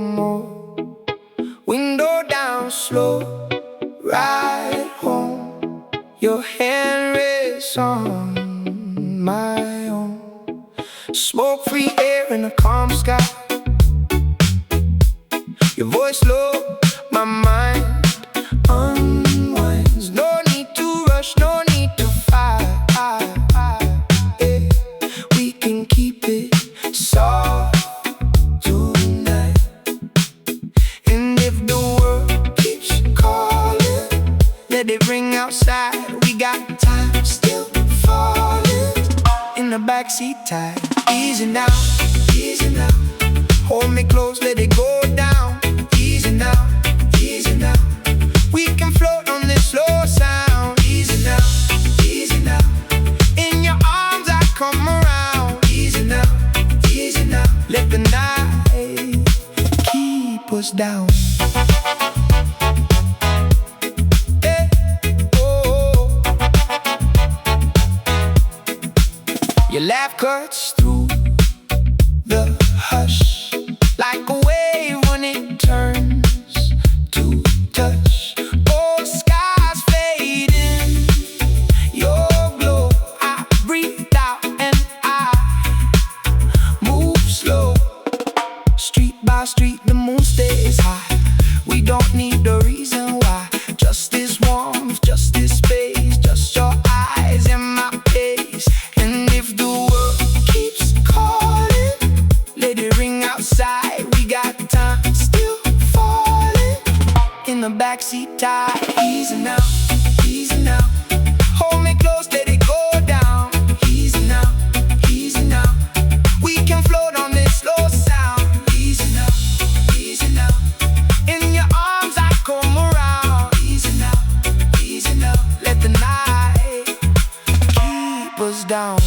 more. Window down slow, ride home. Your hand rests on my own. Smoke-free air in a calm sky. Your voice low, my mind unwinds. No need to rush, no need to fight. Yeah. We can keep it soft tonight. And if the world keeps calling, let it ring outside. We got time still falling. In the backseat tight, easy now, easy now. Hold me close, let it go down. Easy now, easy now. We can float on this slow sound. Easy now, easy now. In your arms I come around. Easy now, easy now. Let the night keep us down. Hey, oh. Your laugh cuts through the hush like a wave when it turns to touch. Oh, skies fading, your glow. I breathe out and I move slow. Street by street, the moon stays high. We don't need a reason why. Just this warmth, just this space, just your eyes and my pace. And if the world keeps calling, let it ring outside. We got time still falling. In the backseat tight, easy now, easy now. Hold me close, let it go down. Easy now, easy now. We can float on this slow sound. Easy now, easy now. In your arms I come around. Easy now, easy now. Let the night keep us down.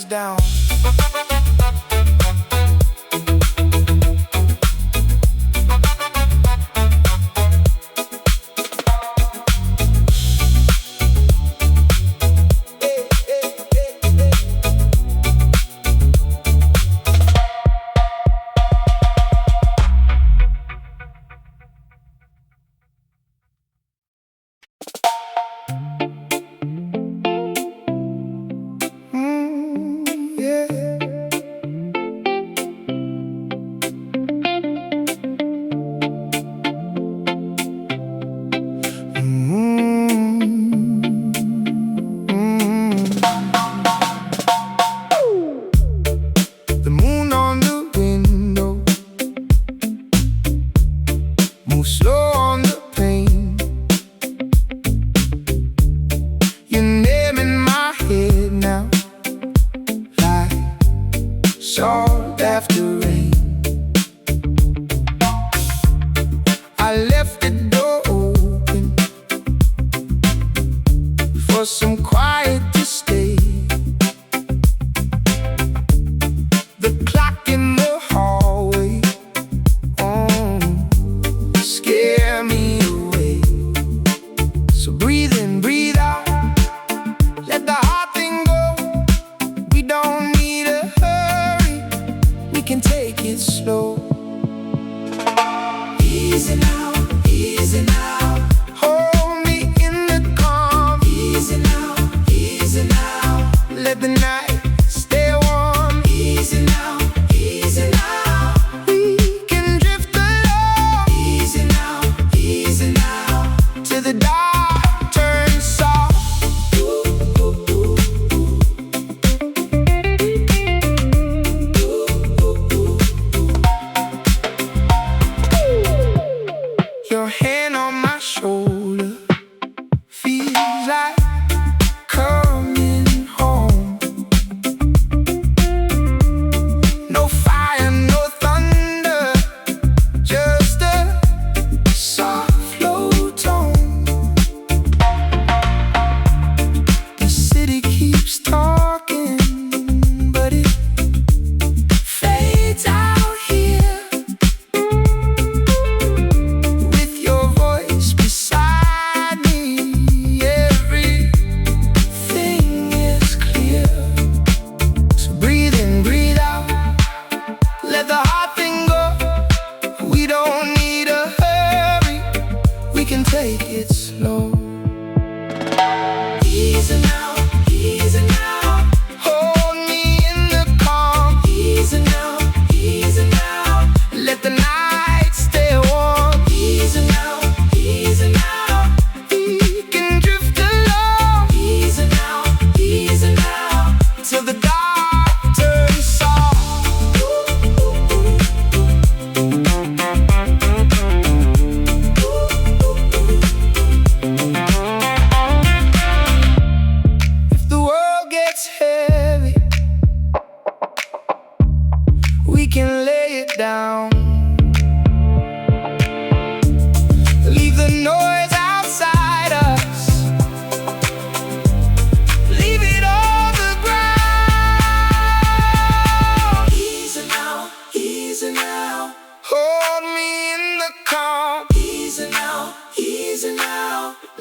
Down. Salt after rain. I left the door open for some quiet to stay. The clock in the hallway scare me away. So breathe in, breathe out, let the heart thing go. We don't need a hurry, we can take it slow. Easy now, easy now. Hold me in the calm. Easy now, easy now. Let the night stay warm. Easy now, easy now. We can drift along. Easy now, to the dark turn.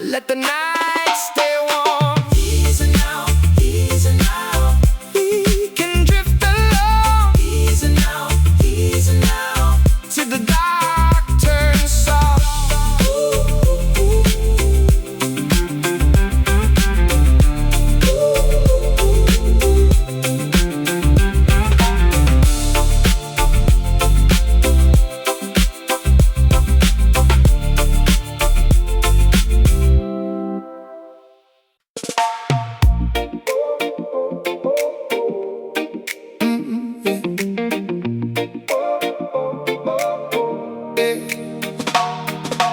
let the night stay warm. Easy now, easy now. We can drift along. Easy now, till the dark turns soft.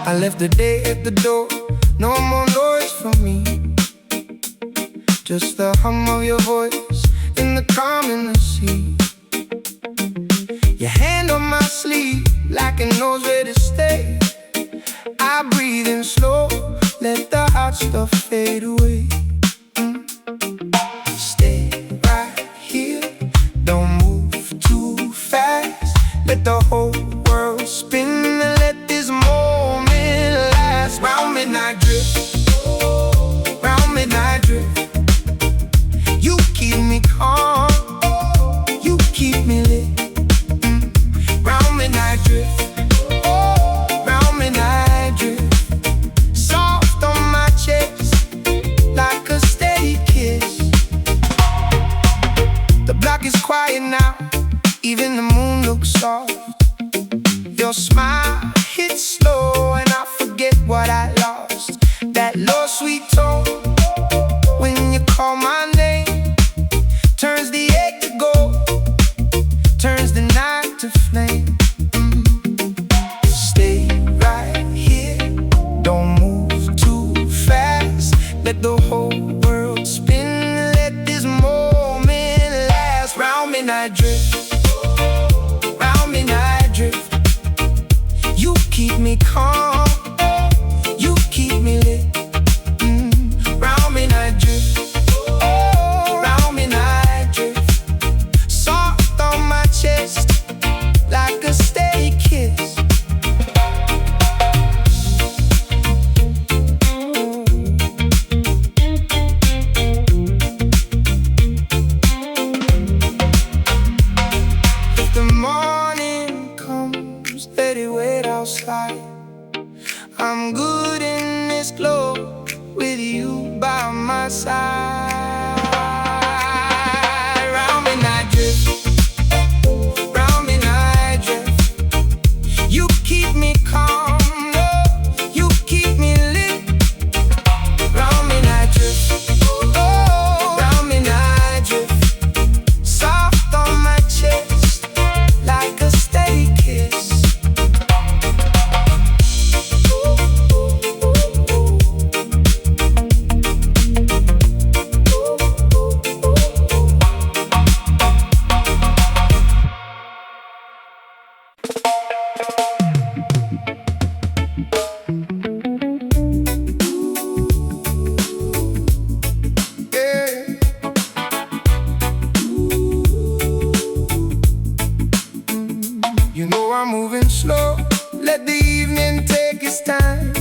I left the day at the door, no more noise from me. Just the hum of your voice in the calm in the sea. Your hand on my sleeve, like it knows where to stay. I breathe in slow, let the hot stuff fade away. Stay right here, don't move too fast. Let the whole world spin and let this moment last. Round midnight drift, round midnight drift. You keep me calm, you keep me lit. Round midnight drift, round midnight drift. Soft on my chest, like a steady kiss. The block is quiet now, even the moon looks soft. Your smile hits slow and I forget what I lost. That low sweet tone when you call my name turns the ache to gold, turns the night to flame. Stay right here, don't move too fast. Let the whole world spin, let this moment last. Round midnight drift, round midnight drift. You keep me calm, you keep me lit. Round midnight drift, round midnight drift. Soft on my chest, like a steady kiss. If the morning comes, let it wait outside. I'm good in this glow with you by my side. Round midnight drift, round midnight drift. You keep me calm, no, you keep me lit. Round midnight drift, round midnight drift. Soft on my chest, like a steady kiss. You know I'm moving slow, let the evening take its time.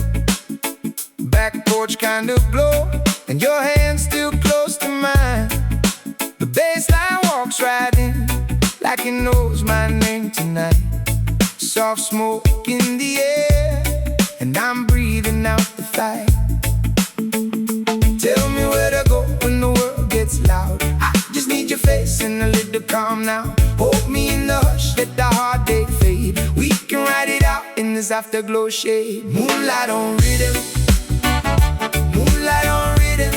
Back porch kind of glow, and your hand still close to mine. The baseline walks right in, like it knows my name tonight. Soft smoke in the air, and I'm breathing out the fight. Tell me where to go when the world gets loud. I just need your face and a little calm now. Hold me in the hush, let the heartache fade. We can ride it out in this afterglow shade. Moonlight on rhythm, moonlight on rhythm.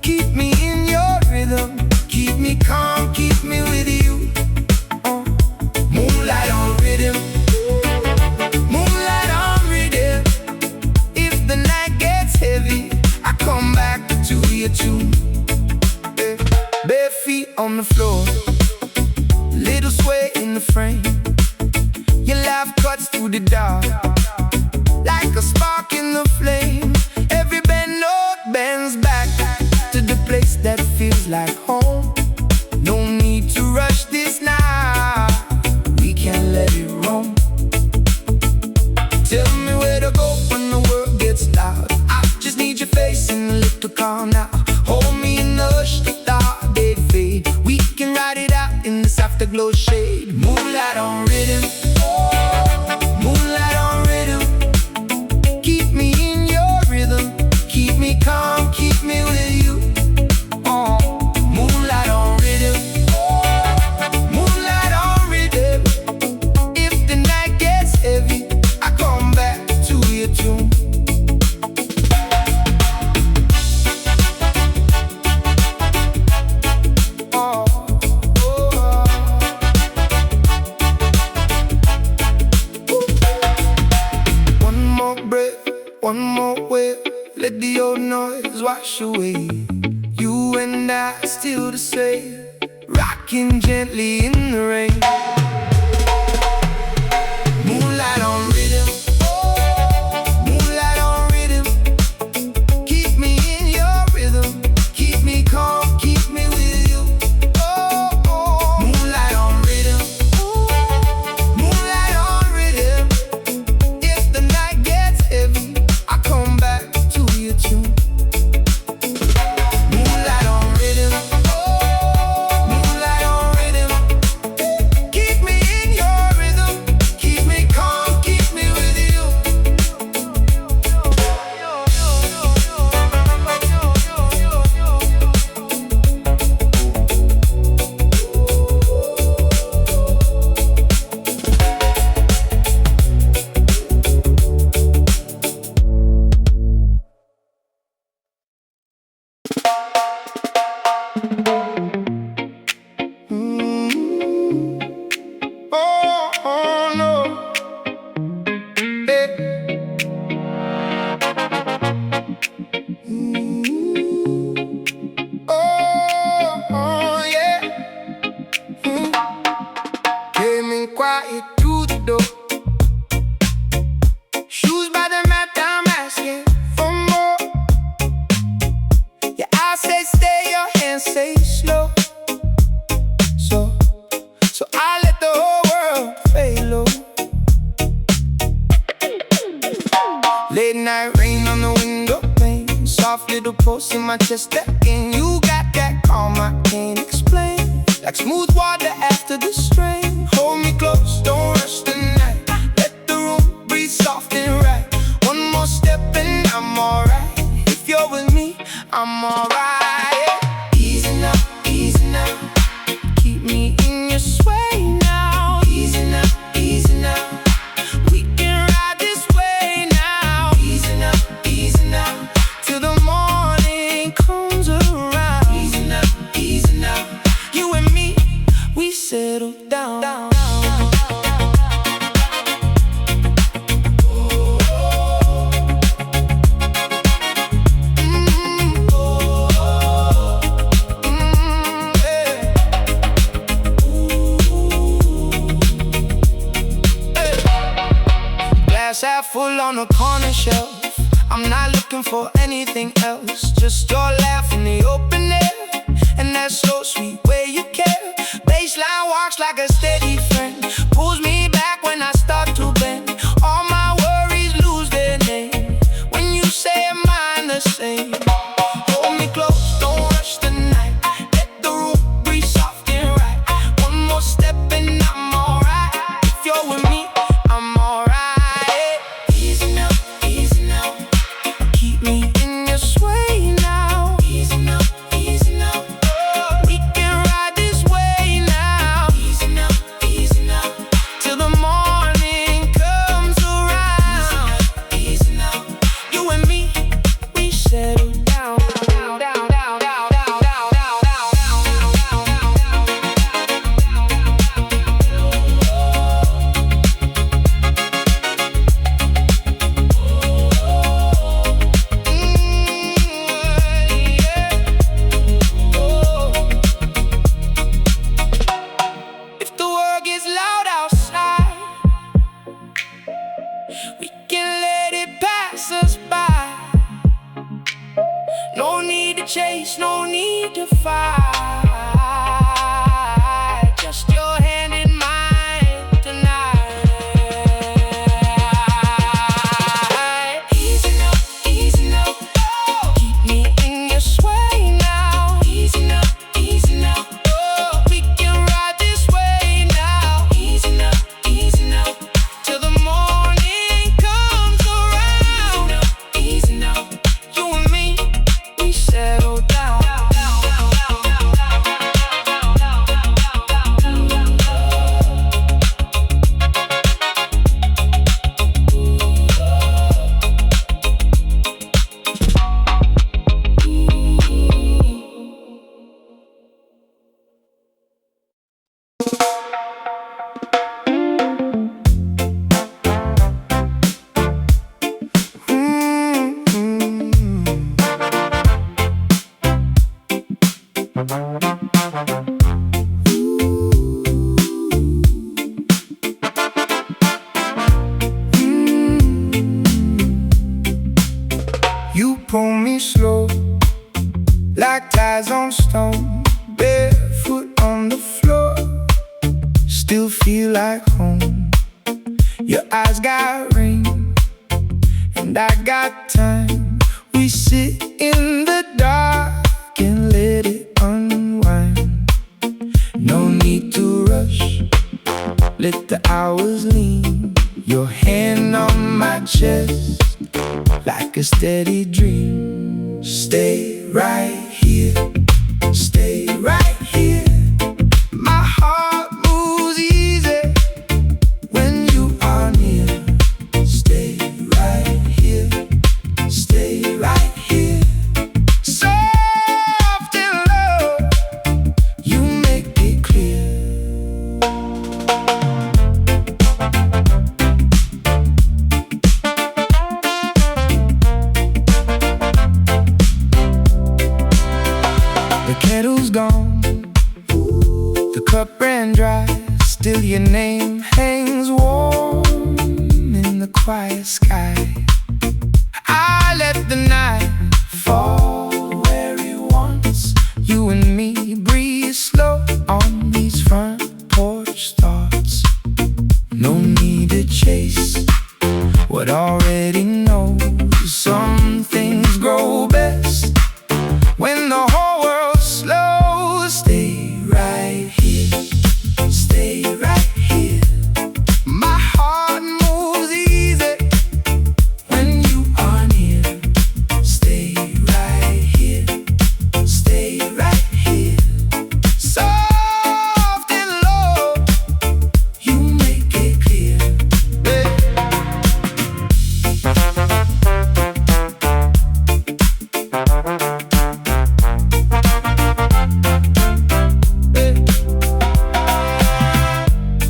Keep me in your rhythm, keep me calm, keep me with you. Moonlight on rhythm, moonlight on rhythm. If the night gets heavy, I come back to your tune. Bare feet on the floor, little sway in the frame. Your laugh cuts through the dark, like a spark in the flame. Every bend note bends back to the place that feels like home. No need to rush this now, we can let it roam. Tell me where to go when the world gets loud. I to calm now. Hold me in the hush, the dark day fade. We can ride it out in this afterglow shade. Moonlight on rhythm, moonlight on rhythm. Keep me in your rhythm, keep me calm, keep me with you. Moonlight on rhythm, moonlight on rhythm. If the night gets heavy, I come back to your tune. One more breath, one more wave, let the old noise wash away. You and I still the same, rocking gently in the rain. Moonlight on rhythm, moonlight on rhythm. Keep me in your rhythm, keep me calm, keep me with you. Moonlight on rhythm, moonlight on rhythm. If the night gets heavy, I come back to your tune. Moonlight on rhythm, moonlight on rhythm. Keep me in your rhythm, keep me calm, keep me with you. Oh no, eh. Oh yeah. Came in quiet through the door. Shoes by the mat, I'm asking for more. Yeah, I say stay, your hands say slow. So I let the whole world fade low. Late night rain on the window pane, soft little pulse in my chest again. You got that calm I can't explain, like smooth water after the strain. Hold me close, don't rush the night. Let the room breathe soft and right. One more step and I'm alright. If you're with me, I'm alright. Easy now, easy now. Keep me in your sway now. Easy now, easy now. We can ride this way now. Easy now, easy now. Till the morning comes around. Easy now, easy now. You and me, we settle down. Glass half full on the corner shelf. I'm not looking for anything else, just your laugh in the open air, and that slow sweet way you care. Baseline walks like a steady friend, pulls me back when I start to bend. All my worries lose their name when you say I'm mine the same. Hold me close, don't rush the night. Let the room breathe soft and right. One more step and I'm alright. If you're with me, I'm alright. Easy now, easy now. Keep me in your sway now. Easy now, easy now. We can ride this way now. Easy now, easy now. Till the morning comes around. Easy now, easy now. You and me, we settle down. If the world gets loud outside, we can let it pass us by. No need to chase, no need to fight. Just your hand in mine tonight. Easy now, easy now. Keep me in You pull me slow, like ties on stone, barefoot on the floor, still feel like home. Your eyes got rain, and I got time. We sit in the dark and let it unwind. No need to rush, let the hours lean. Your hand on my chest, like a steady dream. Stay right here, stay right here. My heart moves easy when you are near. Stay right here, stay right here. Soft and low, you make it clear. The kettle's gone, the cup ran dry. Still your name hangs warm in the quiet sky. I let the night fall where it wants. You and me breathe slow on these front porch thoughts. No need to chase what already knows. Some things grow best when the whole world's slow. Stay right here, stay right here. My heart moves easy when you are near. Stay right here, stay right here. Soft and low, you make it clear.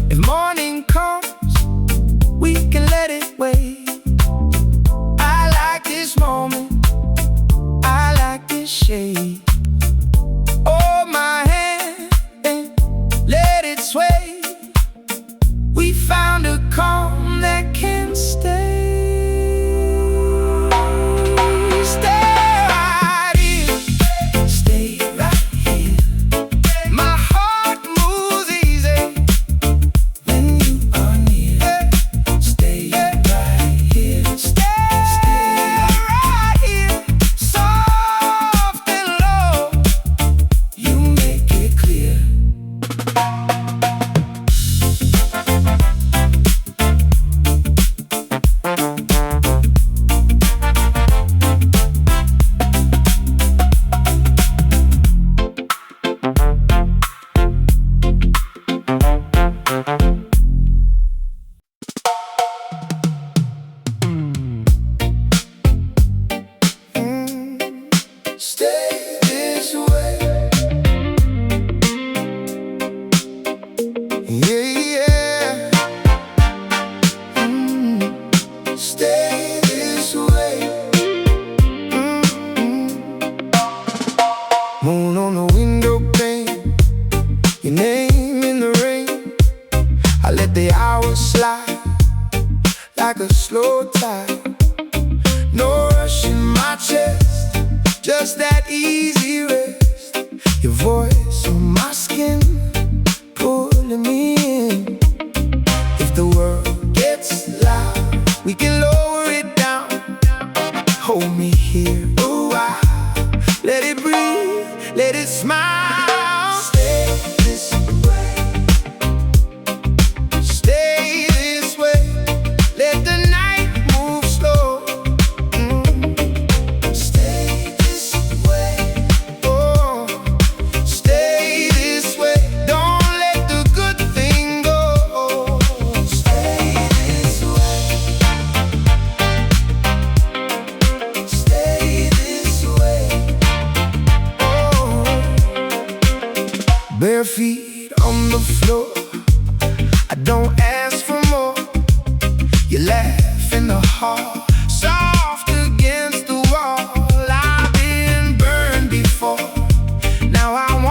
If morning comes, we can let it wait. I like this moment, I like this shade. Hold my hand and let it sway. We found a calm that can stay. Stay right here, stay right here. My heart moves easy when you are near. Stay right here, stay right here. Soft and low, you make it clear. Stay this way. Yeah, yeah. Stay this way. Moon on the window pane, your name in the rain. I let the hours slide like a slow tide. No rush in my chest, just that easy rest. Your voice on my skin, pulling me in. If the world gets loud, we can lower it down. Hold me here a while, let it breathe, let it smile. Stay this way, stay this way. Let the night move slow. Stay this way, oh, stay this way. Don't let the good thing go. Stay this way, stay this way, oh. Bare feet on the floor, I don't ask for more. You laugh in the hall, soft against the wall. I've been burned before, now I want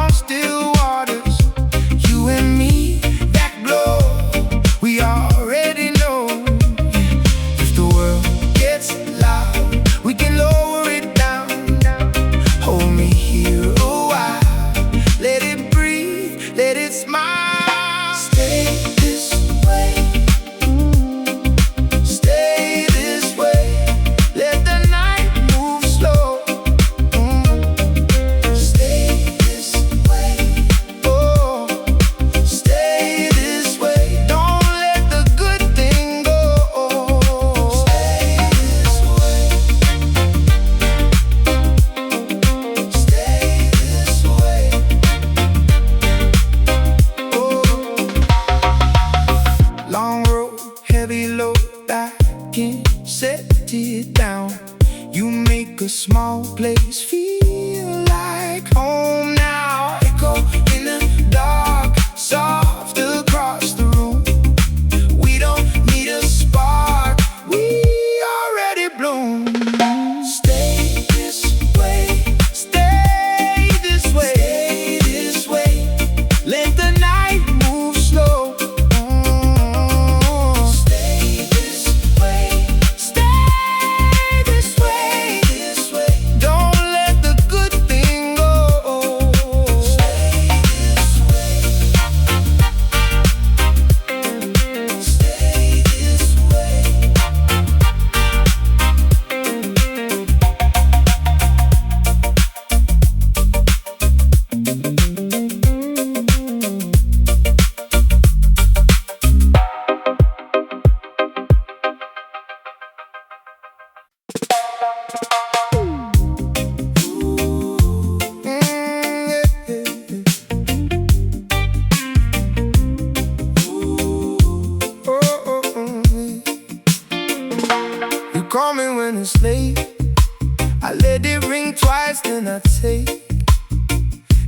it ring twice, then I take.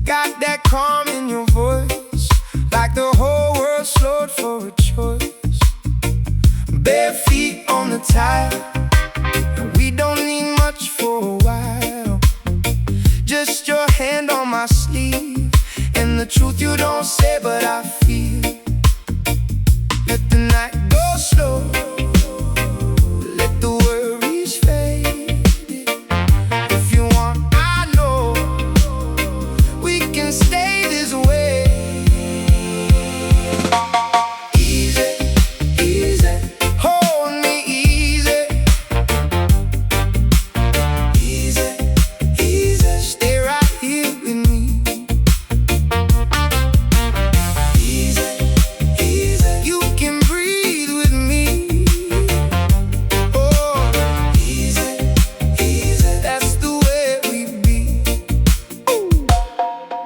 Got that calm in your voice, like the whole world slowed for a choice. Bare feet on the tile, and we don't need much for a while. Just your hand on my sleeve, and the truth you don't say but I feel. Let the night go slow, let the worries fade. If you want, I know we can stay this way. Easy, easy, hold me easy. Easy, easy, stay right here with me. Easy, easy, you can breathe with me. Oh, easy, easy, that's the way we be.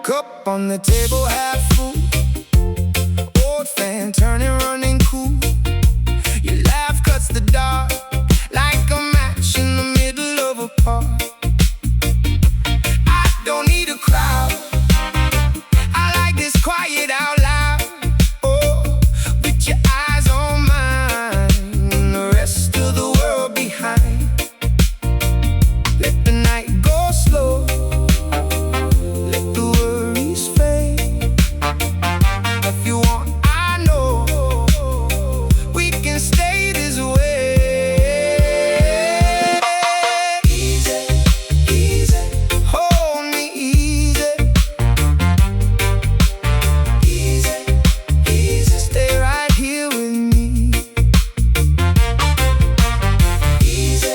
Cup on the table, half full. Old fan turning, running cool. Your laugh cuts the dark like a match in the middle of a park. I don't need a crowd, I like this quiet out loud. Oh, with your eyes on mine and the rest of the world behind. Let the night go slow, let the worries fade. If you want, I know we can stay this way. Easy, easy, hold me easy. Easy, easy, stay right here with me. Easy,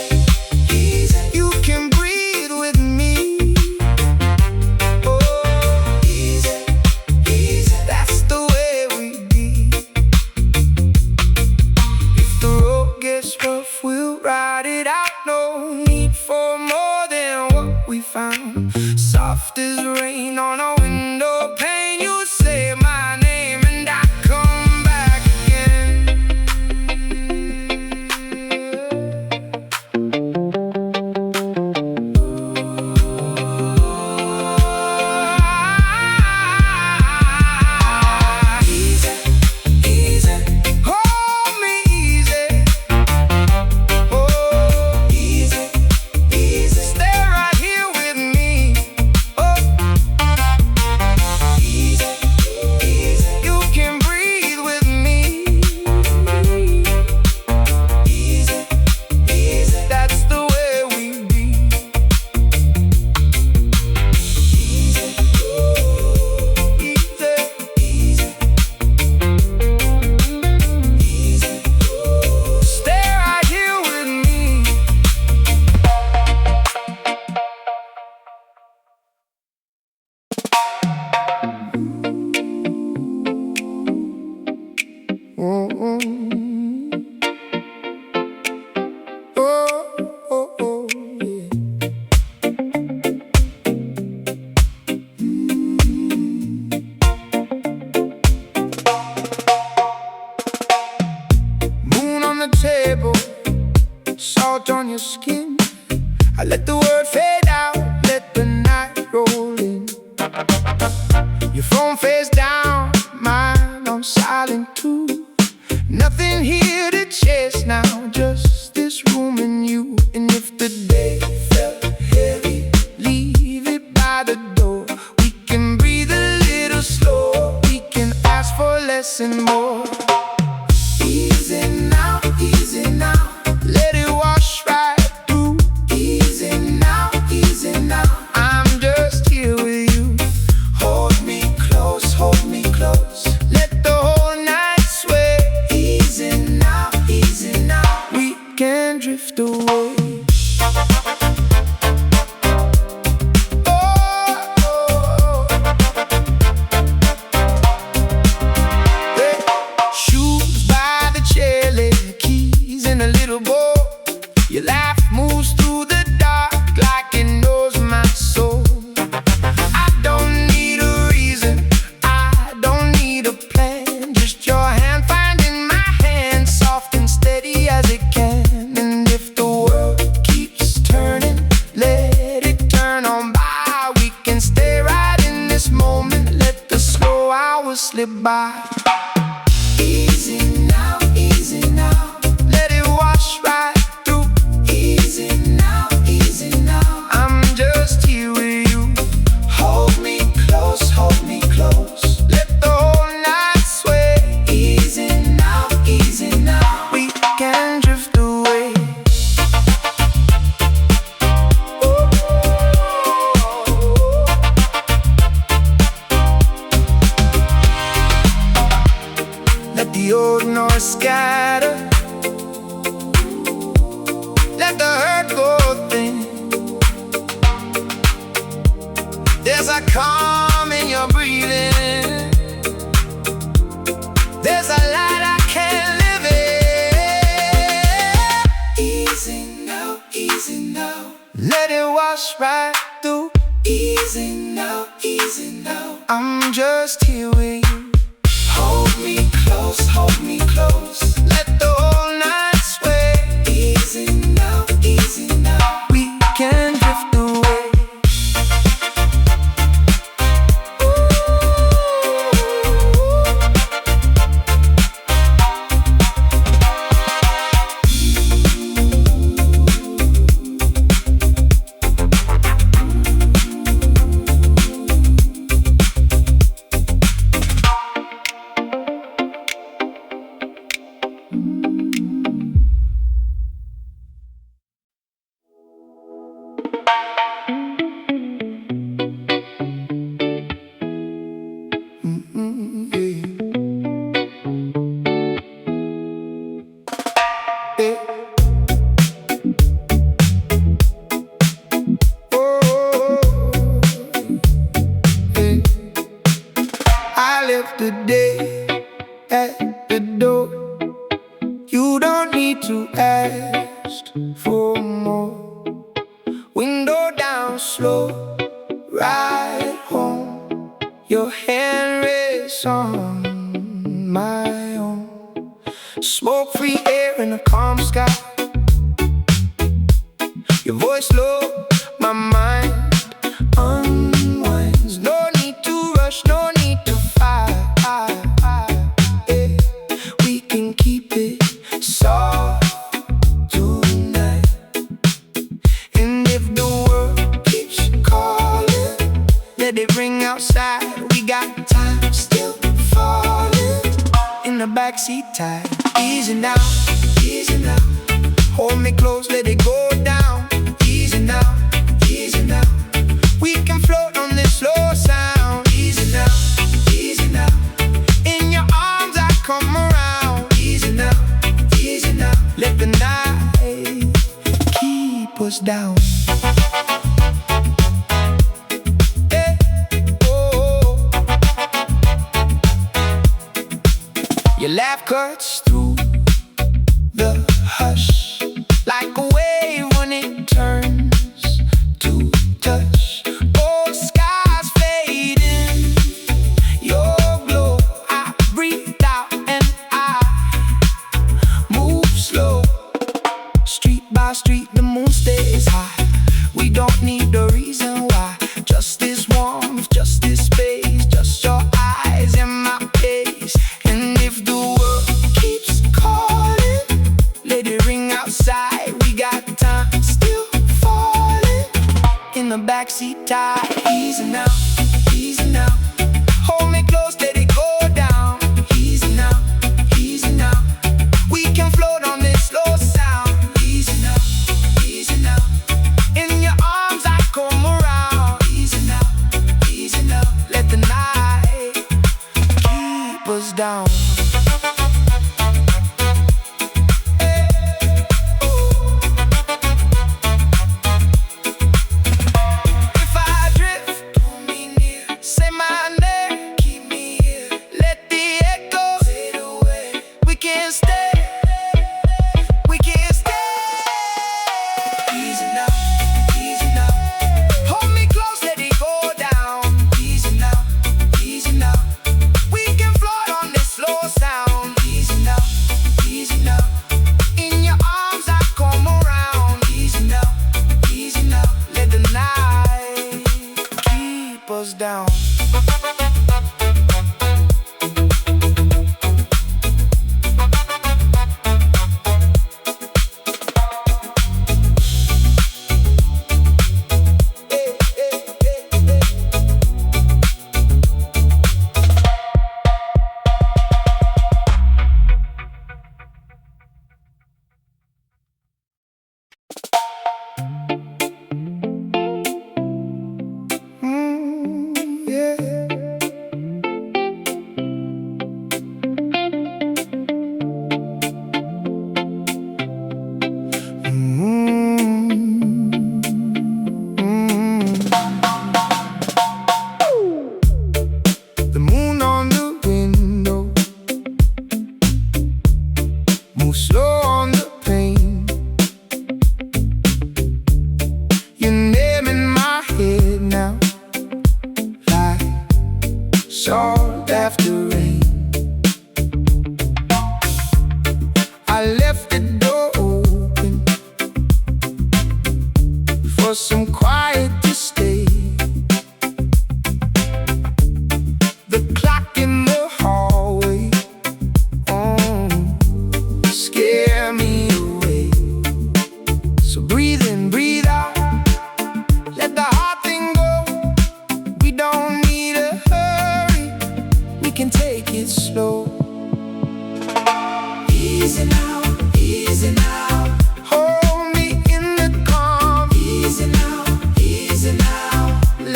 easy, you can breathe with me. Oh, easy, easy, that's the way we be. If the road gets rough, we'll ride it out. No need for more than what we found. Soft as rain on a window pane, you say my name and I come back again. Easy, easy, hold me easy. Oh, easy, easy, stay right here with me. Oh, easy, easy, you can breathe with me. Easy, easy, that's the way we be. Easy, easy, easy, easy, stay right here with me. Oh, oh, oh, yeah. Moon on the table, salt on your skin. I let the word fade out, let the night roll in. Your phone face down, mine on silent too. Nothing here to chase now, just this room and you. And if the day felt heavy, leave it by the door. We can breathe a little slower, we can ask for less and more. Easy now, let it wash right through. Easy now. slip by. Easy now, easy now. Let it wash right through. Easy now, easy now. I'm just here with you. Hold me close, hold me close. Let the whole night sway. Easy now, easy now. We can drift away. Let the old noise scatter. Let the hurt go thin. There's a calm in your breathing. There's a light I can't live in. Easy now, easy now. Let it wash right through. Easy now, easy now. I'm just here with you. Hold me close, hold me close. Let the whole night sway. Easy now, easy now. We can drift away. I left the day at the door. You don't need to ask for more. Window down slow, ride home. Your hand rests on my own. Smoke-free air in a calm sky. Your voice low, my mind unwinds. No need to rush, no need to fight. Yeah. We can keep it soft tonight. And if the world keeps calling, let it ring outside. We got time still falling. In the backseat tight. Easy now, easy now. Hold me close, let it go down. Easy now, easy now. We can float on this slow sound. Easy now, easy now. In your arms I come around. Easy now, easy now. Let the night keep us down. Hey, oh. Your laugh cuts through the hush like a wave when it turns to touch. Old skies fading, your glow. I breathe out and I move slow. Street by street, the moon stays high. We don't need a reason why. Just this warmth, just this space, just your eyes in my face. And if the world keeps calling, let it ring outside. We got time still falling. In the backseat tight. Easy now, easy now. Hold me close, let it go down. Easy now, easy now. We can float on this slow sound. Easy now, easy now. In your arms I come around. Easy now, easy now. Let the night keep us down. If I drift, pull me near. Say my name, keep me here. Let the echo fade away. We can't stay, we can't stay. Easy now, easy now. Hold me close, let it go down. Easy now, easy now. We can float on this slow sound. Easy now, easy now. In your arms I come around. Easy now, easy now. Let the night keep us down.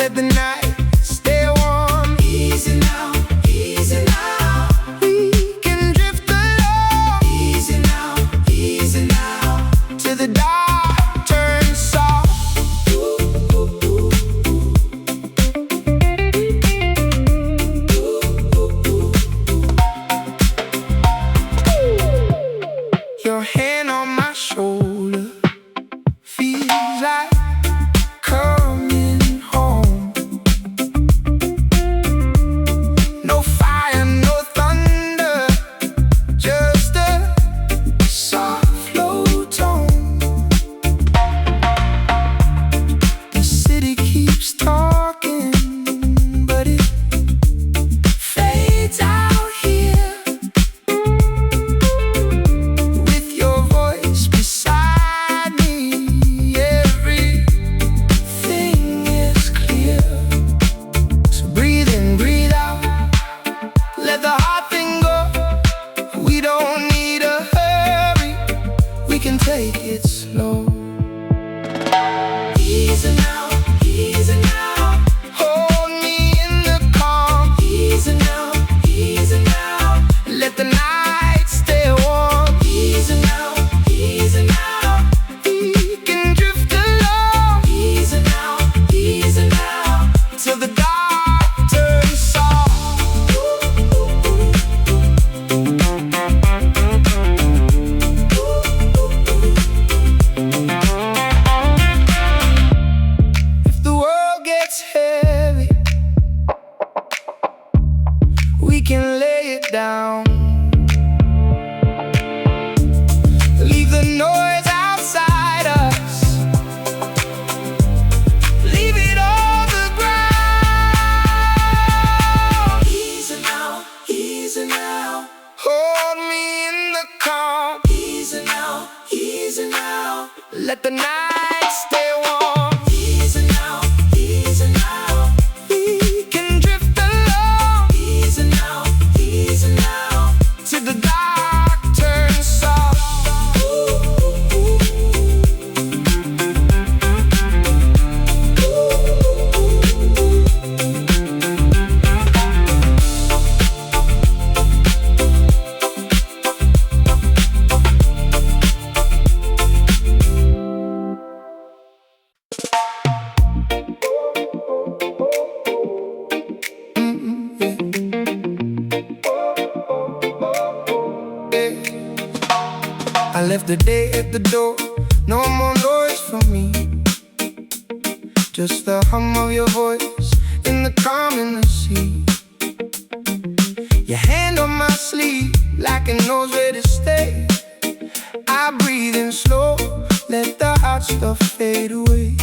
let the night stay warm. Easy now, easy now. We can drift along. Easy now, till the dark turns soft. Your hand on my shoulder feels like coming home. No fire, no thunder, just a soft low tone. The city keeps talking, but it fades out here. With your voice beside me, everything is clear. So breathe in, breathe out, let the heart thing go. We don't need a hurry, we can take it slow. Easy now, easy now. Hold me in the calm. Easy now, let the night stay warm. Easy now, we can drift along. Easy now, till the dark turns soft. If the world gets heavy, we can lay it down. Leave the noise outside us, leave it on the ground. Easy now, hold me in the calm. Easy now, let the night stay warm. Easy now, we can drift along. Easy now, till the dark turns soft. I left the day at the door, no more noise from me, just the hum of your voice in the calm in the sea. Your hand on my sleeve, like it knows where to stay. I breathe in slow, let the hot stuff fade away.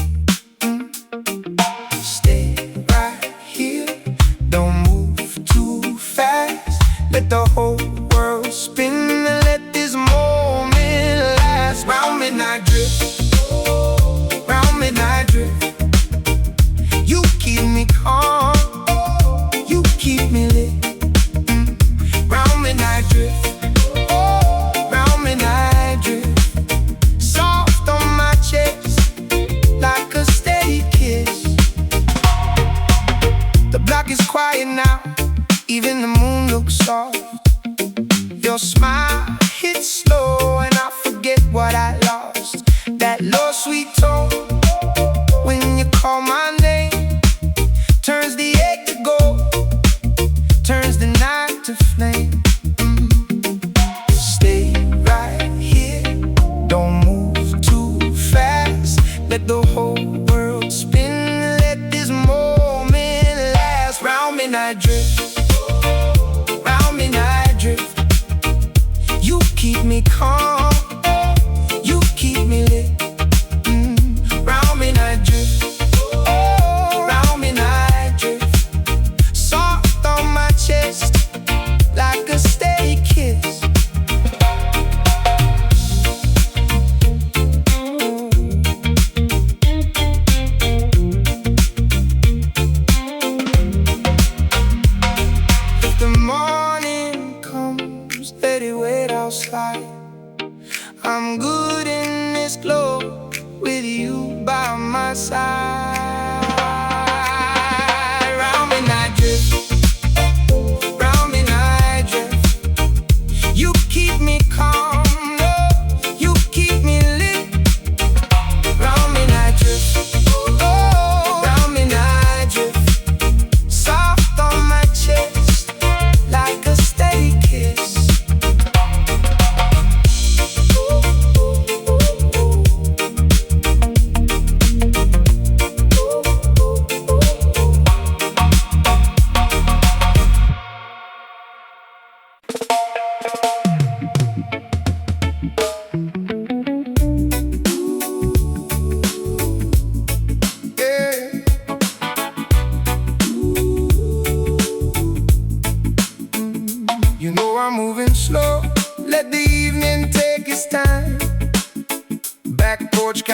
Stay right here, don't move too fast. Let the whole world spin and let this moment last. Round midnight drift, round midnight drift. You keep me calm, you keep me lit. Round midnight drift, round midnight drift. Soft on my chest, like a steady kiss. The block is quiet now, even the moon looks soft. Your smile hits slow and I forget what I lost. That low sweet tone when you call my name turns the ache to gold, turns the night to flame. Stay right here, don't move too fast. Let the whole world spin, let this moment last. Round midnight drift, round midnight drift. You keep me calm, you keep me lit. Round midnight drift, round midnight drift. Soft on my chest, like a steady kiss. If the morning comes, let it wait outside.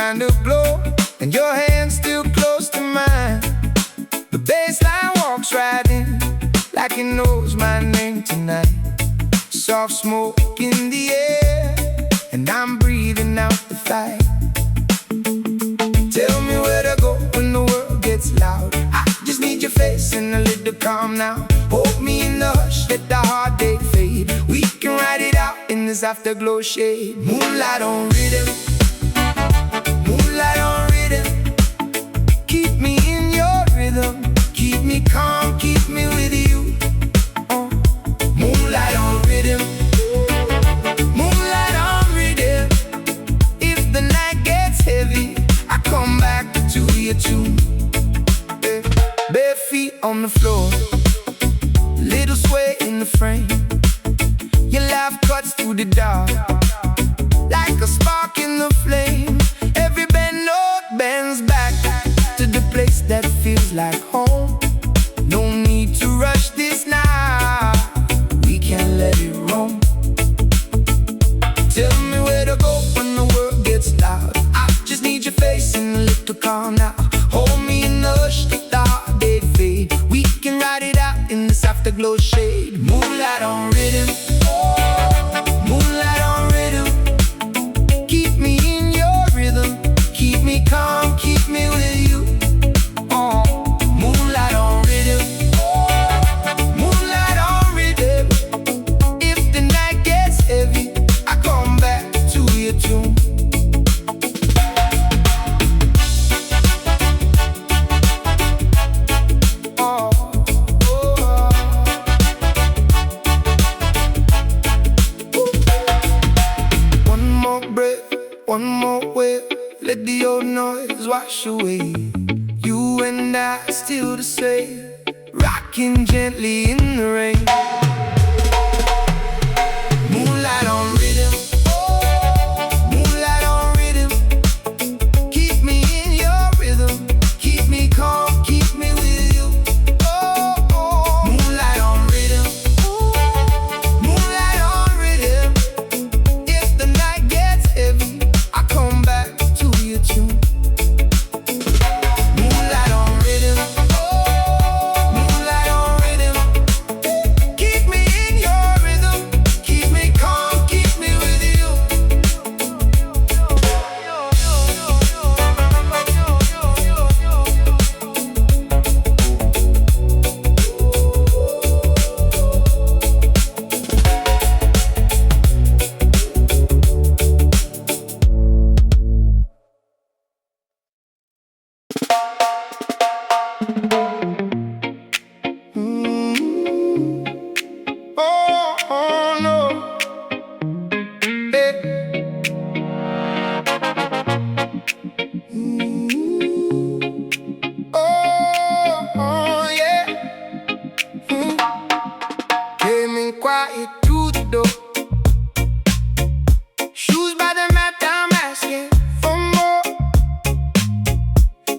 kind of glow, and your hand's still close to mine. The bassline walks right in, like it knows my name tonight. Soft smoke in the air, and I'm breathing out the fight. Tell me where to go when the world gets loud. I just need your face and a little calm now. Hold me in the hush, let the hard day fade. We can ride it out in this afterglow shade. Moonlight on rhythm, moonlight on rhythm. Keep me in your rhythm, keep me calm, keep me with you. Moonlight on rhythm, moonlight on rhythm. If the night gets heavy, I come back to your tune. Bare feet on the floor, little sway in the frame. Your laugh cuts through the dark, like a spark in the flame. Every bend note bends back to the place that feels like home. No need to rush this now, we can let it roam. Tell me where to go when the world gets loud. I just need your face and a little calm now. Hold me in the hush, let the hard day fade. We can ride it out in this afterglow shade. Moonlight on rhythm, moonlight on rhythm. Keep me in your rhythm, keep me calm, keep me with you. Moonlight on rhythm, moonlight on rhythm. If the night gets heavy, I come back to your tune. One more breath, one more wave, let the old noise wash away. You and I still the same, rocking gently in the rain. Moonlight on rhythm, moonlight on rhythm. Keep me in your rhythm, keep me calm, keep me with you. Moonlight on rhythm, moonlight on rhythm. If the night gets heavy, I come back to your tune. Moonlight on rhythm, moonlight on rhythm. Keep me in your rhythm, keep me calm, keep me with you. Oh no, eh. Oh yeah. Came in quiet through the door, shoes by the mat, I'm asking for more.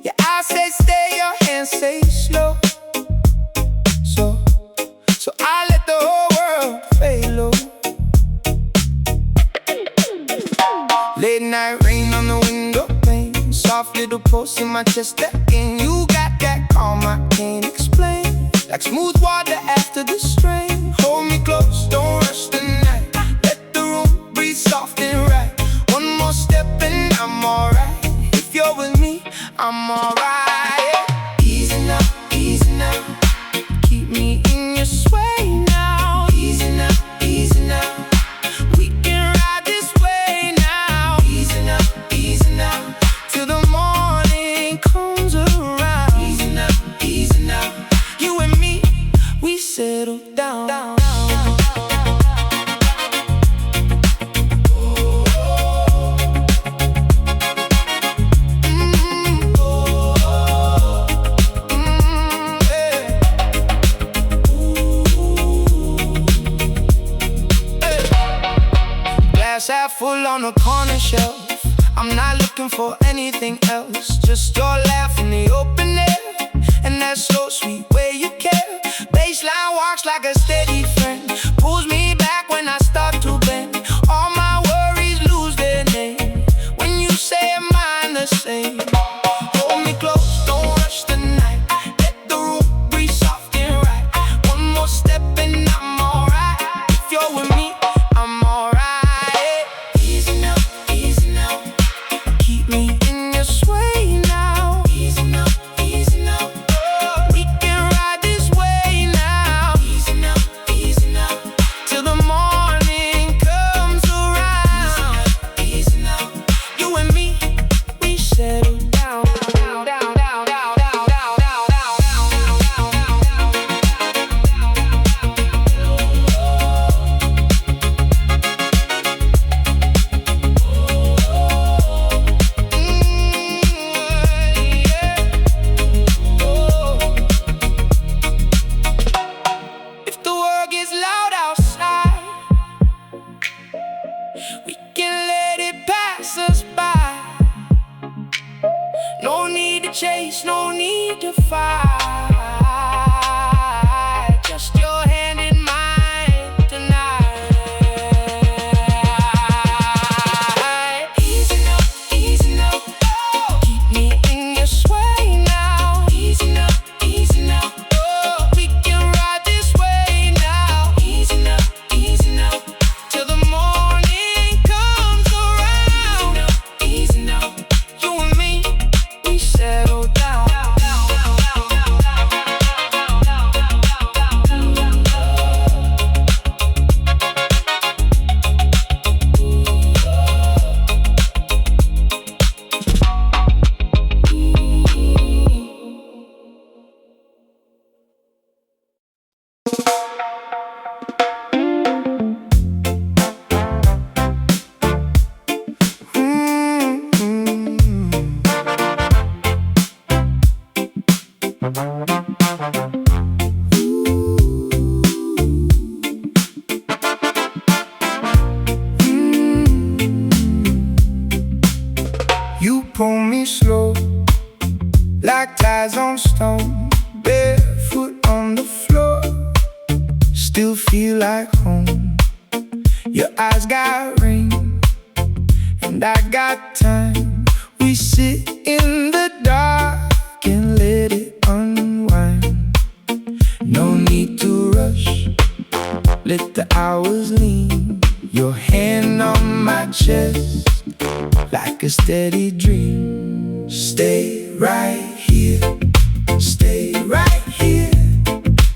Your eyes say stay, your hands say slow. So I let the whole world fade low. Late night rain on the window pane, soft little pulse in my chest again. You got that calm I can't explain, like smooth water after the strain. Hold me close, don't rush the night, let the room breathe soft and right. One more step and I'm alright. If you're with me, I'm alright. Easy now, easy now. Keep me in your sway now. Easy now, easy now. We can ride this way now. Easy now, easy now. Till the morning comes around. Easy now, easy now. You and me, we settle down. Half full on a corner shelf, I'm not looking for anything else. Just your laugh in the open air, and that slow sweet way you care. Baseline walks like a steady friend, pulls me back when I start to bend. All my worries lose their name when you say mine the You pull me slow, like ties on stone, barefoot on the floor, still feel like home. Your eyes got rain, and I got time. We sit in the dark and let it unwind. No need to rush, let the hours lean. Your hand on my chest, like a steady dream. Stay right here, stay right here.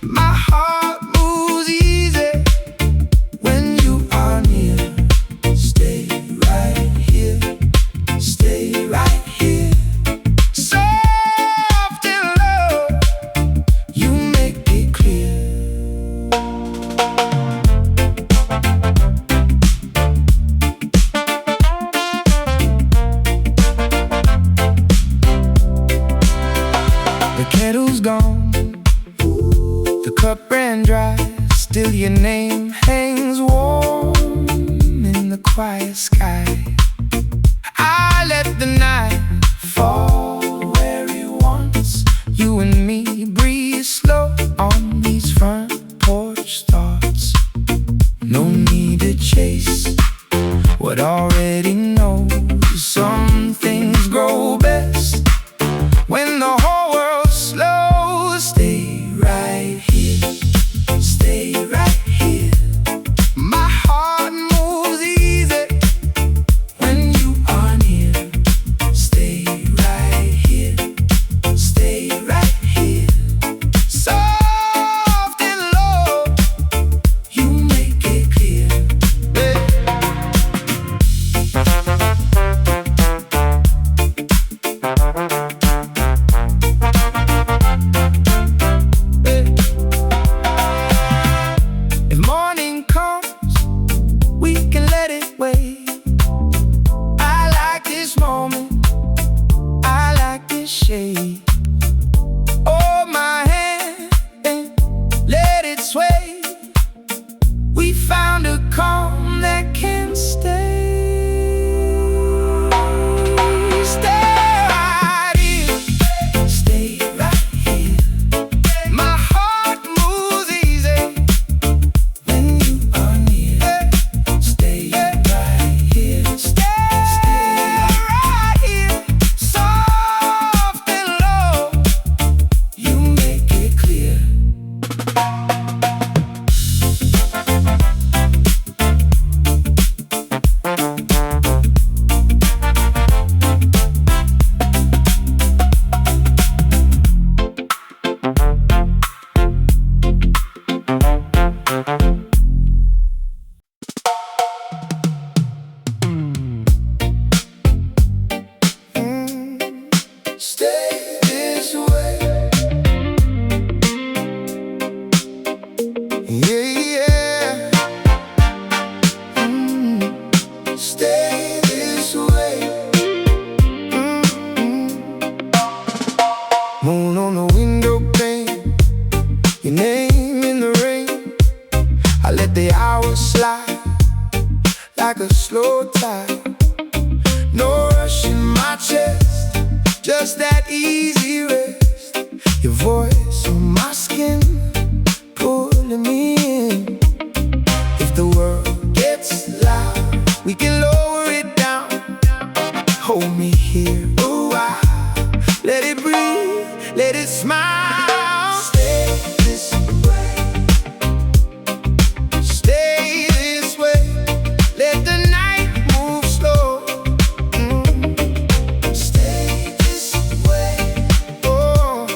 My heart moves easy when you are near. Stay right here, stay right here. Soft and low, you make it clear. The kettle's gone, the cup ran dry. Still your name hangs warm in the quiet sky. I let the night fall where it wants. You and me breathe slow on these front porch thoughts. No need to chase what already knows. Some things grow best when the whole world slows. Stay right here, stay right here. My heart moves easy when you are near. Stay right here, stay right here. Soft and low, you make it clear. If morning comes, we can let it wait. I like this moment, I like this shade. Hold my hand and let it sway. We found a calm that can stay. Stay right here, stay right here. My heart moves easy when you are near. Stay right here, stay right here. Soft and low, you make it clear. Stay this way. Yeah, yeah. Stay this way. Moon on the window pane, your name in the rain. I let the hours slide like a slow tide. No rush in my chest, just that easy rest. Your voice on my skin, pulling me in. If the world gets loud, we can lower it down. Hold me here a while, let it breathe, let it smile. Stay this way, stay this way. Let the night move slow. Stay this way, oh,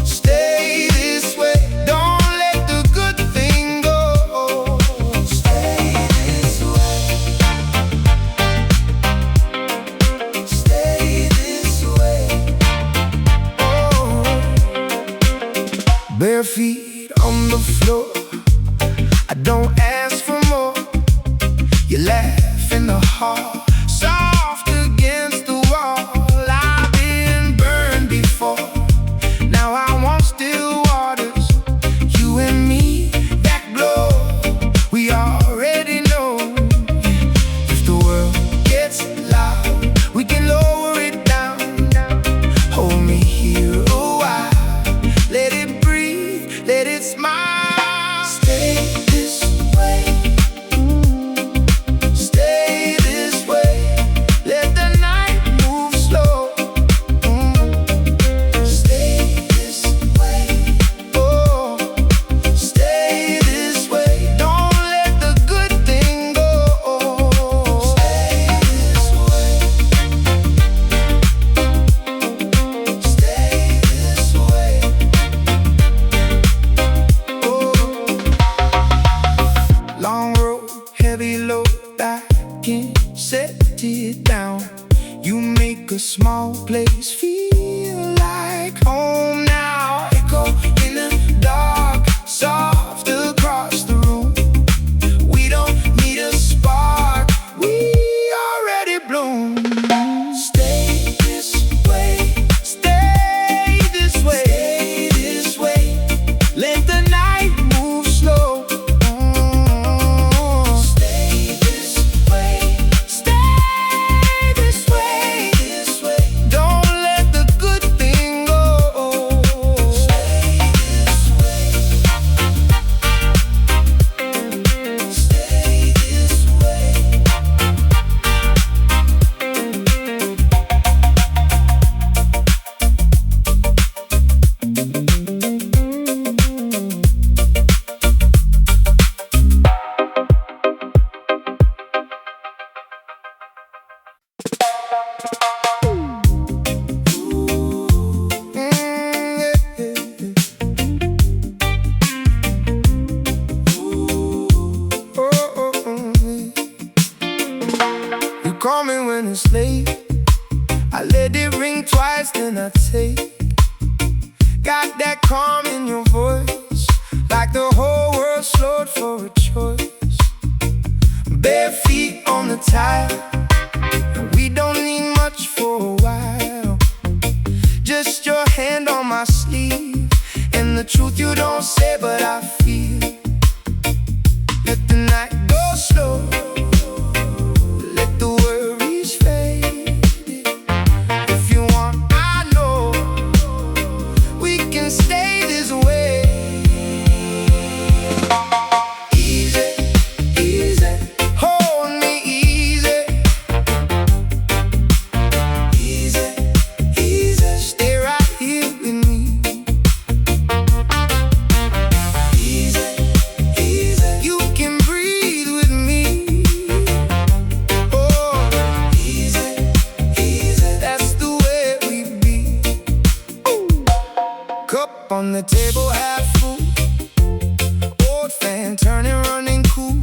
stay this way. Don't let the good thing go. Stay this way, stay this way, oh. Bare feet on the floor, I don't ask for more. You laugh in the hall, soft against the wall. I've been burned before, now I won't still it's late. I let it ring twice, then I take. Got that calm in your voice, like the whole world slowed for a choice. Bare feet on the tile, and we don't need much for a while. Just your hand on my sleeve, and the truth you don't say but I feel. Let the night go slow, let the worries fade. If you want, I know we can stay this way. Easy, easy, hold me easy. Easy, easy, stay right here with me. Easy, easy, you can breathe with me. Oh, easy, easy, that's the way we be. Cup on the table, half full. Old fan turning, running cool.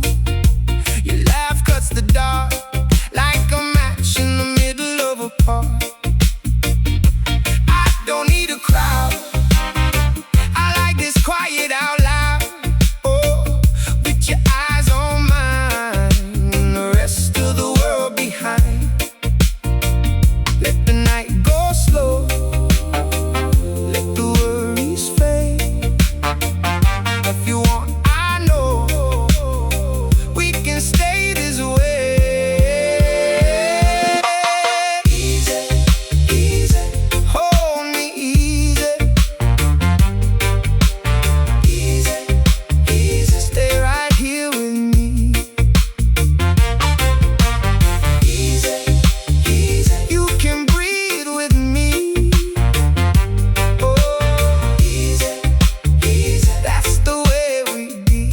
Your laugh cuts the dark like a match in the middle of a park. I don't need a crowd, I like this quiet out loud. Oh, with your eyes on mine and the rest of the world behind. Let the night go slow, let the worries fade. If you want, I know we can stay this way. Easy, easy, hold me easy. Easy, easy, stay right here with me. Easy, easy, you can breathe with me. Oh, easy, easy, that's the way we be.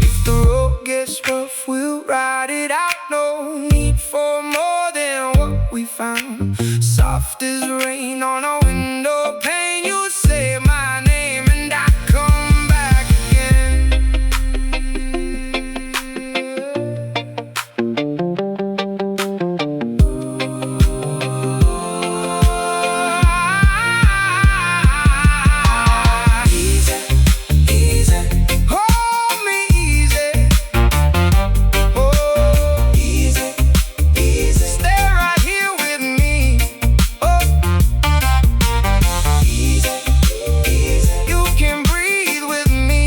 If the road gets rough, we'll ride it out. No need for more than what we found. Soft as rain on a window pane, you say my name and I come back again. Easy, easy, hold me easy. Oh, easy, easy, stay right here with me. Oh, easy, easy, you can breathe with me.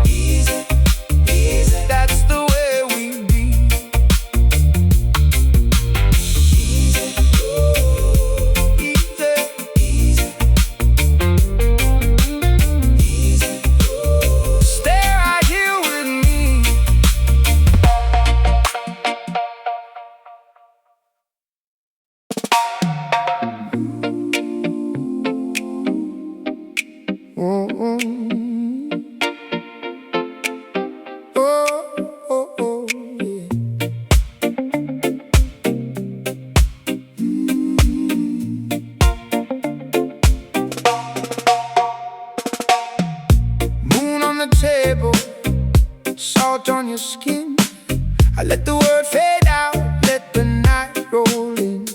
Easy, easy, that's the way we be. Easy, easy, easy, easy, stay right here with me. Oh, oh, oh, yeah. Moon on the table, salt on your skin. I let the word fade out, let the night roll in.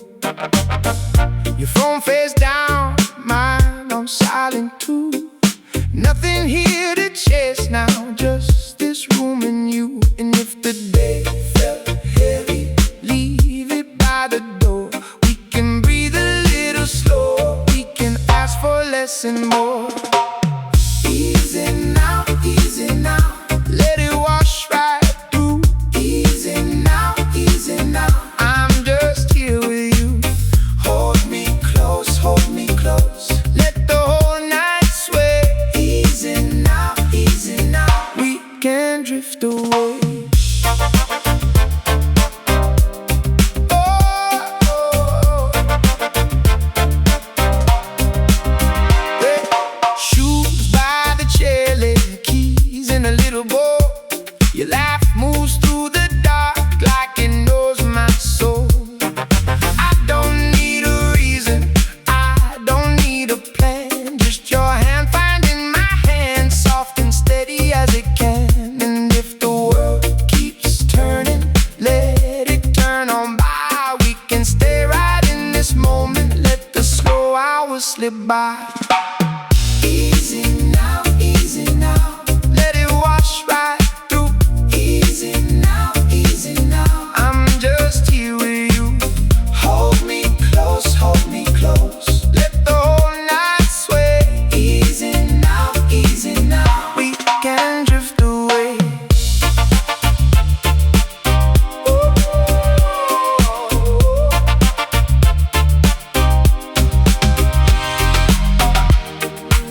Your phone face down, mine on silent too. Nothing here to chase now, just this room and you. And if the day felt heavy, leave it by the door. We can breathe a little slow, we can ask for less and more. Easy now, let it wash right through. Easy now, I'm just here with you. Hold me close, let the whole night sway. Easy now, we can drift away. hours slip by. Easy now, easy now. Let it wash right through. Easy now, easy now. I'm just here with you. Hold me close, hold me close. Let the whole night sway. Easy now, easy now. We can drift away.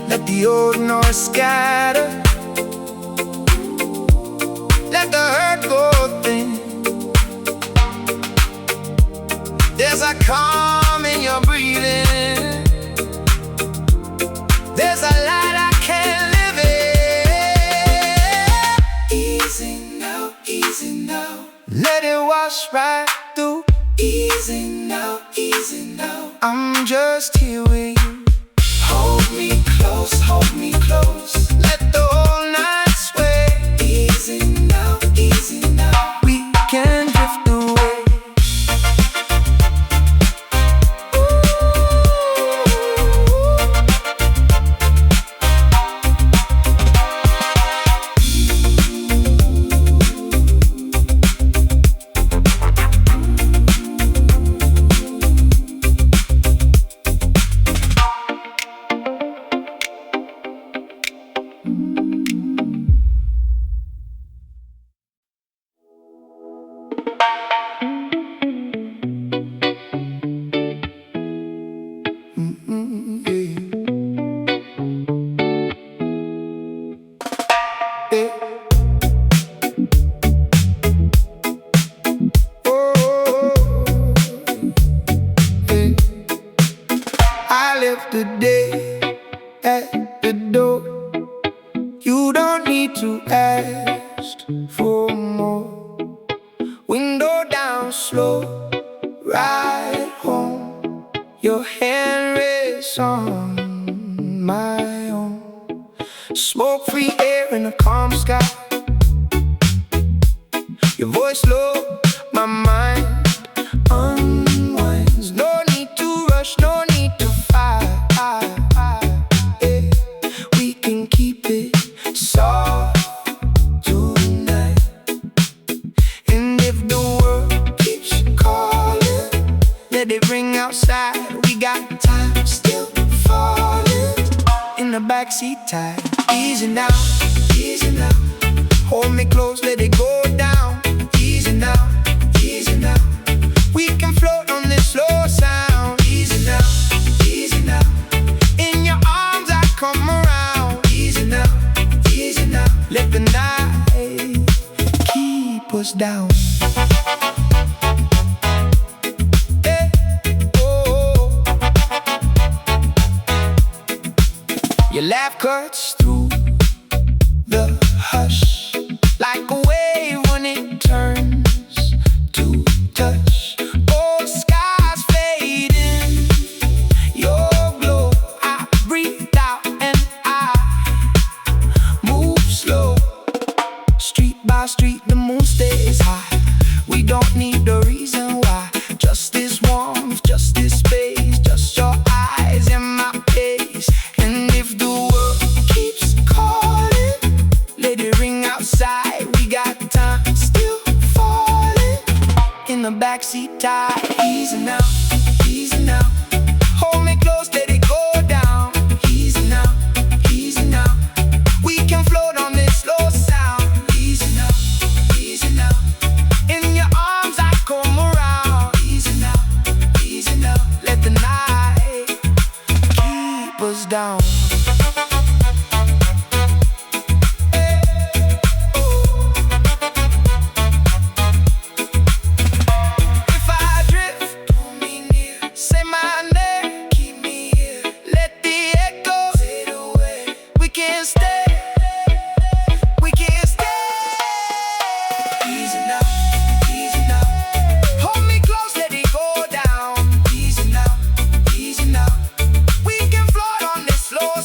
Let the old north scatter. Let the hurt go thin. There's a calm in your breathing. There's a light I can't live in. Easy now, easy now. Let it wash right through. Easy now, easy now. I'm just here with you. Hold me close, hold me close. Let the whole night sway. Easy now, easy now. We can drift away. I left the day at the door. You don't need to ask for more. Window down slow, ride home. Your hand rests on my own. Smoke-free air in a calm sky. Your voice low, my mind unwinds. No need to rush, no need to fight. Yeah. We can keep it soft tonight. And if the world keeps calling, let it ring outside. We got time still falling. In the backseat tight. Easy now, easy now. Hold me close, let it go down. Easy now, easy now. We can float on this slow sound. Easy now, easy now. In your arms I come around. Easy now, easy now. Let the night keep us down. Hey, oh. Your laugh cuts through the hush like a wave when it turns to touch. Oh, skies fading, your glow. I breathe out and I move slow. Street by street, the moon stays high. We don't need a reason why. Just this warmth, just this space, just your eyes and my pace. And if the world keeps calling, let it ring outside. We got time still falling. In the backseat tight. Easy now, easy now. Hold me close, let it go down. Easy now, easy now. We can float on this slow sound. Easy now, easy now. In your arms I come around. Easy now, easy now. Let the night keep us down. If I drift, pull me near. Say my name, keep me here. Let the echo fade away. We can stay, we can stay. Easy now, easy now. Hold me close, let it go down. Easy now, easy now. We can float on this slow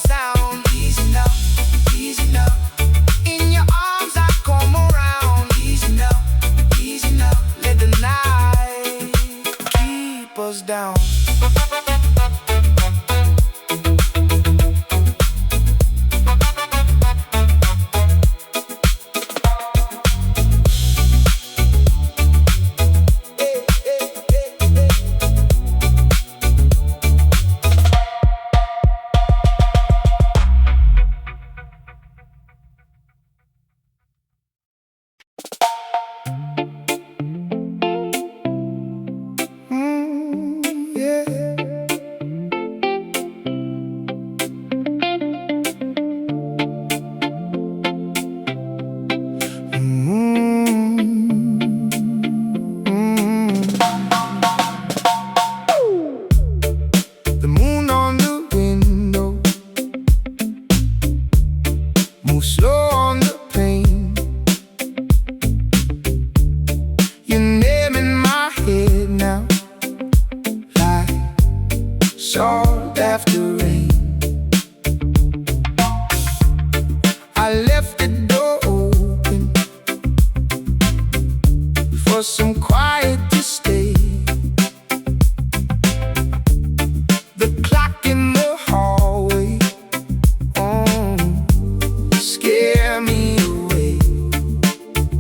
salt after rain. I left the door open for some quiet to stay. The clock in the hallway scare me away.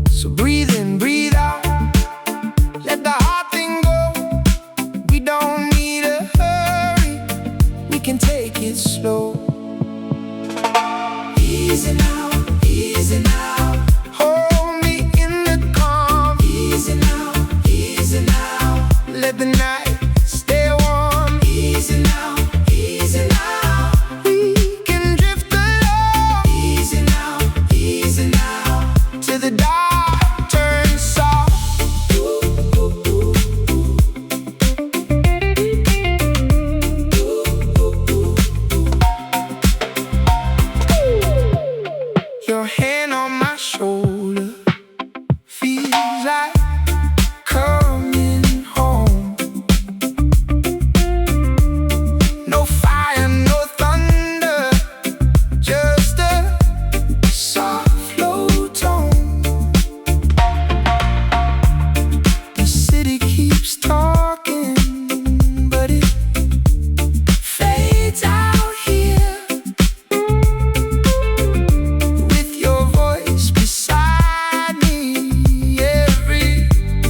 So breathe in, breathe out, let the heart thing go. We don't need a hurry, we can take it slow. Easy now, easy now. Hold me in the calm. Easy now, easy now. Let the night stay warm. Easy now, easy now. We can drift along. Easy now, easy now. Till the dark turns soft. Your hand on my shoulder feels like coming home. No fire, no thunder, just a soft low tone. The city keeps talking, but it fades out here. With your voice beside me, everything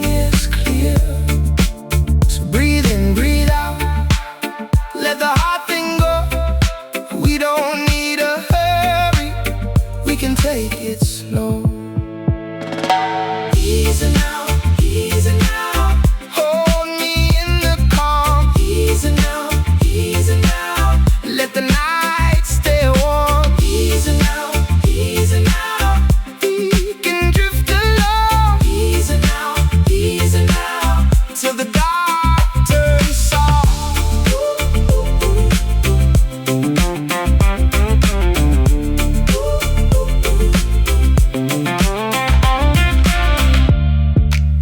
is clear. So breathe in, breathe out, let the heart thing go. We don't need a hurry, we can take it slow. Easy now, easy now. Hold me in the calm. Easy now, easy now. Let the night stay warm. Easy now, easy now. We can drift along. Easy now, easy now. Till the dark turns soft.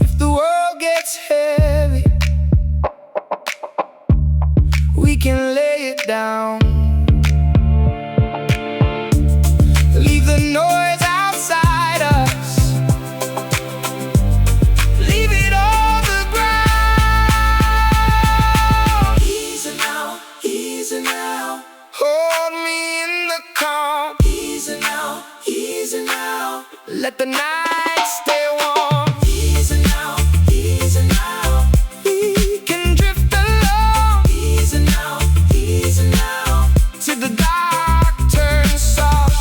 If the world gets heavy, we can lay it down. Leave the noise outside us, leave it on the ground. Easy now, easy now. Hold me in the calm. Easy now, easy now. Let the night stay warm. Easy now, easy now. We can drift along. Easy now, easy now. Till the dark turns soft.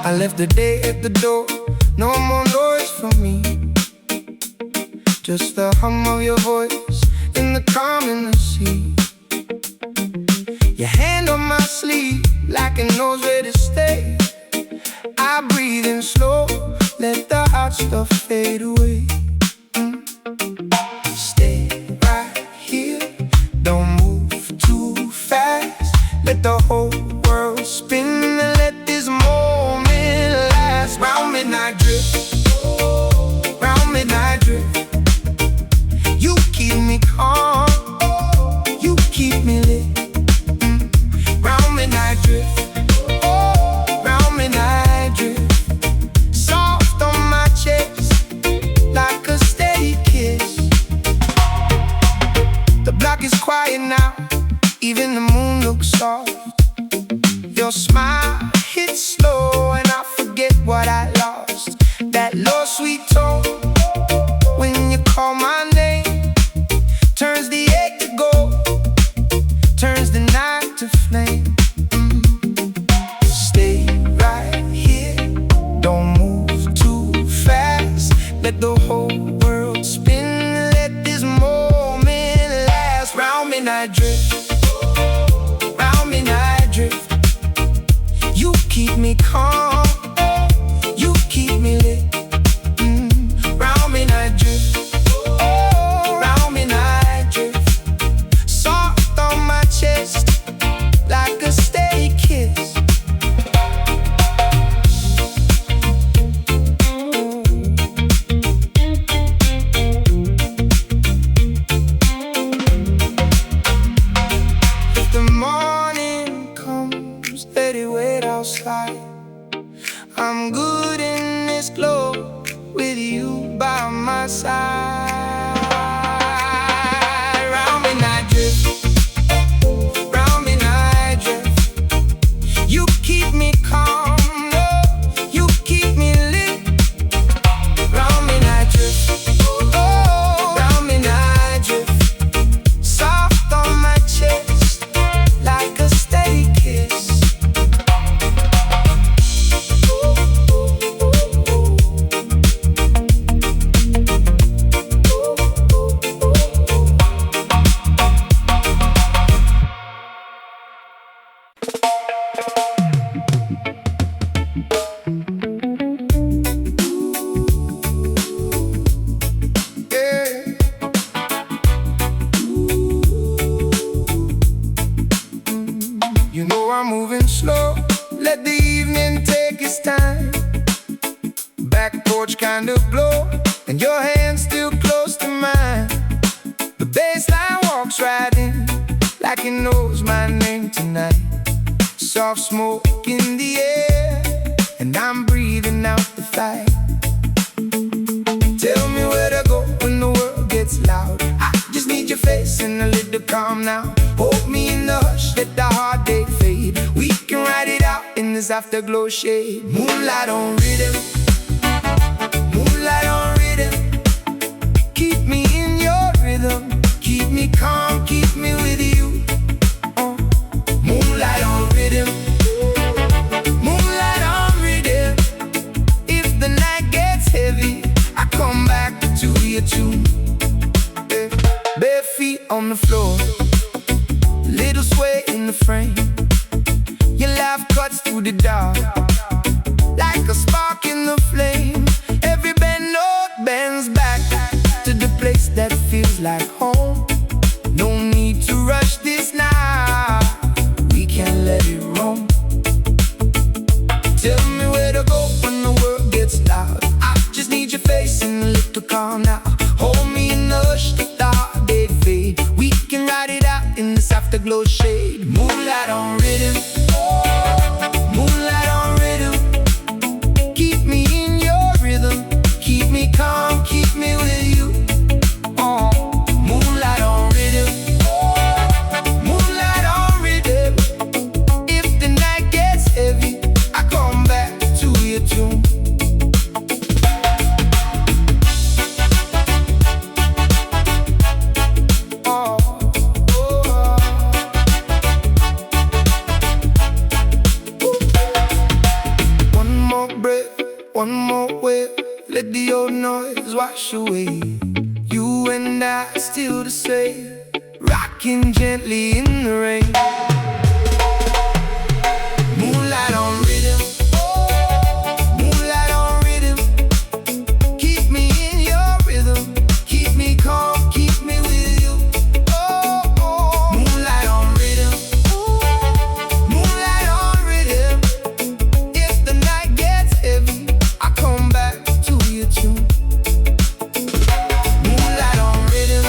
I left the day at the door, no more noise from me, just the hum of your voice in the calm in the sea. Your hand on my sleeve, like it knows where to stay. I breathe in slow, let the hot stuff fade away. Stay right here, don't move too fast. Let the whole world spin and let this moment last. Round midnight drift, round midnight drift. You keep me calm, you keep me lit. Round midnight drift, round midnight drift. Soft on my chest, like a steady kiss. The block is quiet now, even the moon looks soft. Your smile hits slow and I forget what I lost. That low sweet tone when you call my name turns the ache to gold, turns the night to flame. Stay right here, don't move too fast. Let the whole world spin, let this moment last. Round midnight drift, keep me calm. You keep me lit. Round midnight drift. Round midnight drift. Soft on my chest, like a steady kiss. If the morning comes, let it wait outside. I'm good in this glow with you by my side. Round midnight drift. Round midnight drift. You keep me calm. Oh, you keep me lit. Round midnight drift. Oh, round midnight drift. Soft on my chest, like a steady kiss. Yeah. You know I'm moving slow, let the evening take its time. Back porch kind of glow, and your hand still close to mine. The baseline walks right in, like it knows my name tonight. Soft smoke in the air, and I'm breathing out the fight. Tell me where to go when the world gets loud. I just need your face and a little calm now. Hold me in the hush, let the hard day fade. We can ride it out in this afterglow shade. Moonlight on rhythm. Moonlight on rhythm. Keep me in your rhythm. Keep me calm, keep me with you. Moonlight on rhythm. Moonlight on rhythm. If the night gets heavy, I come back to your tune. Bare feet on the floor, little sway in the frame. Your laugh cuts through the dark, like a spark in the flame. Every bend note bends back to the place that feels like home. No need to rush this now, we can let it roam. Tell me where to go when the world gets loud. I just need your face and a little calm now. Hold me in the hush, let the hard day fade. We can ride it out in this afterglow shade. Moonlight on rhythm. Moonlight on rhythm. Keep me in your rhythm. Keep me calm, keep me with you. Moonlight on rhythm. Moonlight on rhythm. If the night gets heavy, I come back to your tune. One more breath, one more wave. Let the old noise wash away. You and I still the same, rocking gently in the rain. Moonlight on rhythm. Moonlight on rhythm. Keep me in your rhythm. Keep me calm, keep me with you. Moonlight on rhythm. Moonlight on rhythm. If the night gets heavy, I come back to your tune. Moonlight on rhythm.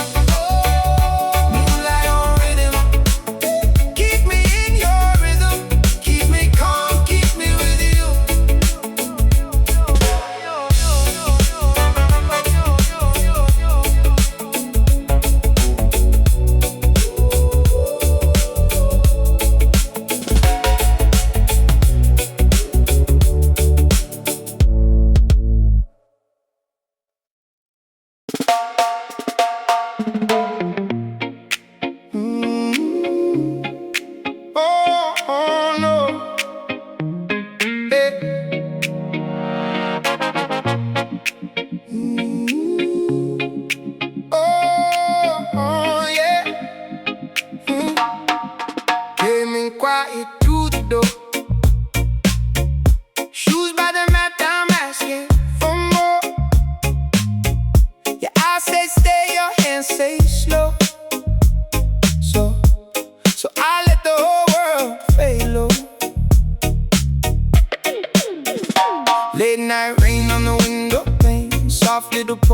Moonlight on rhythm. Keep me in your rhythm. Keep me calm, keep me with you. Oh no. Hey. Oh yeah. Came in quiet through the door.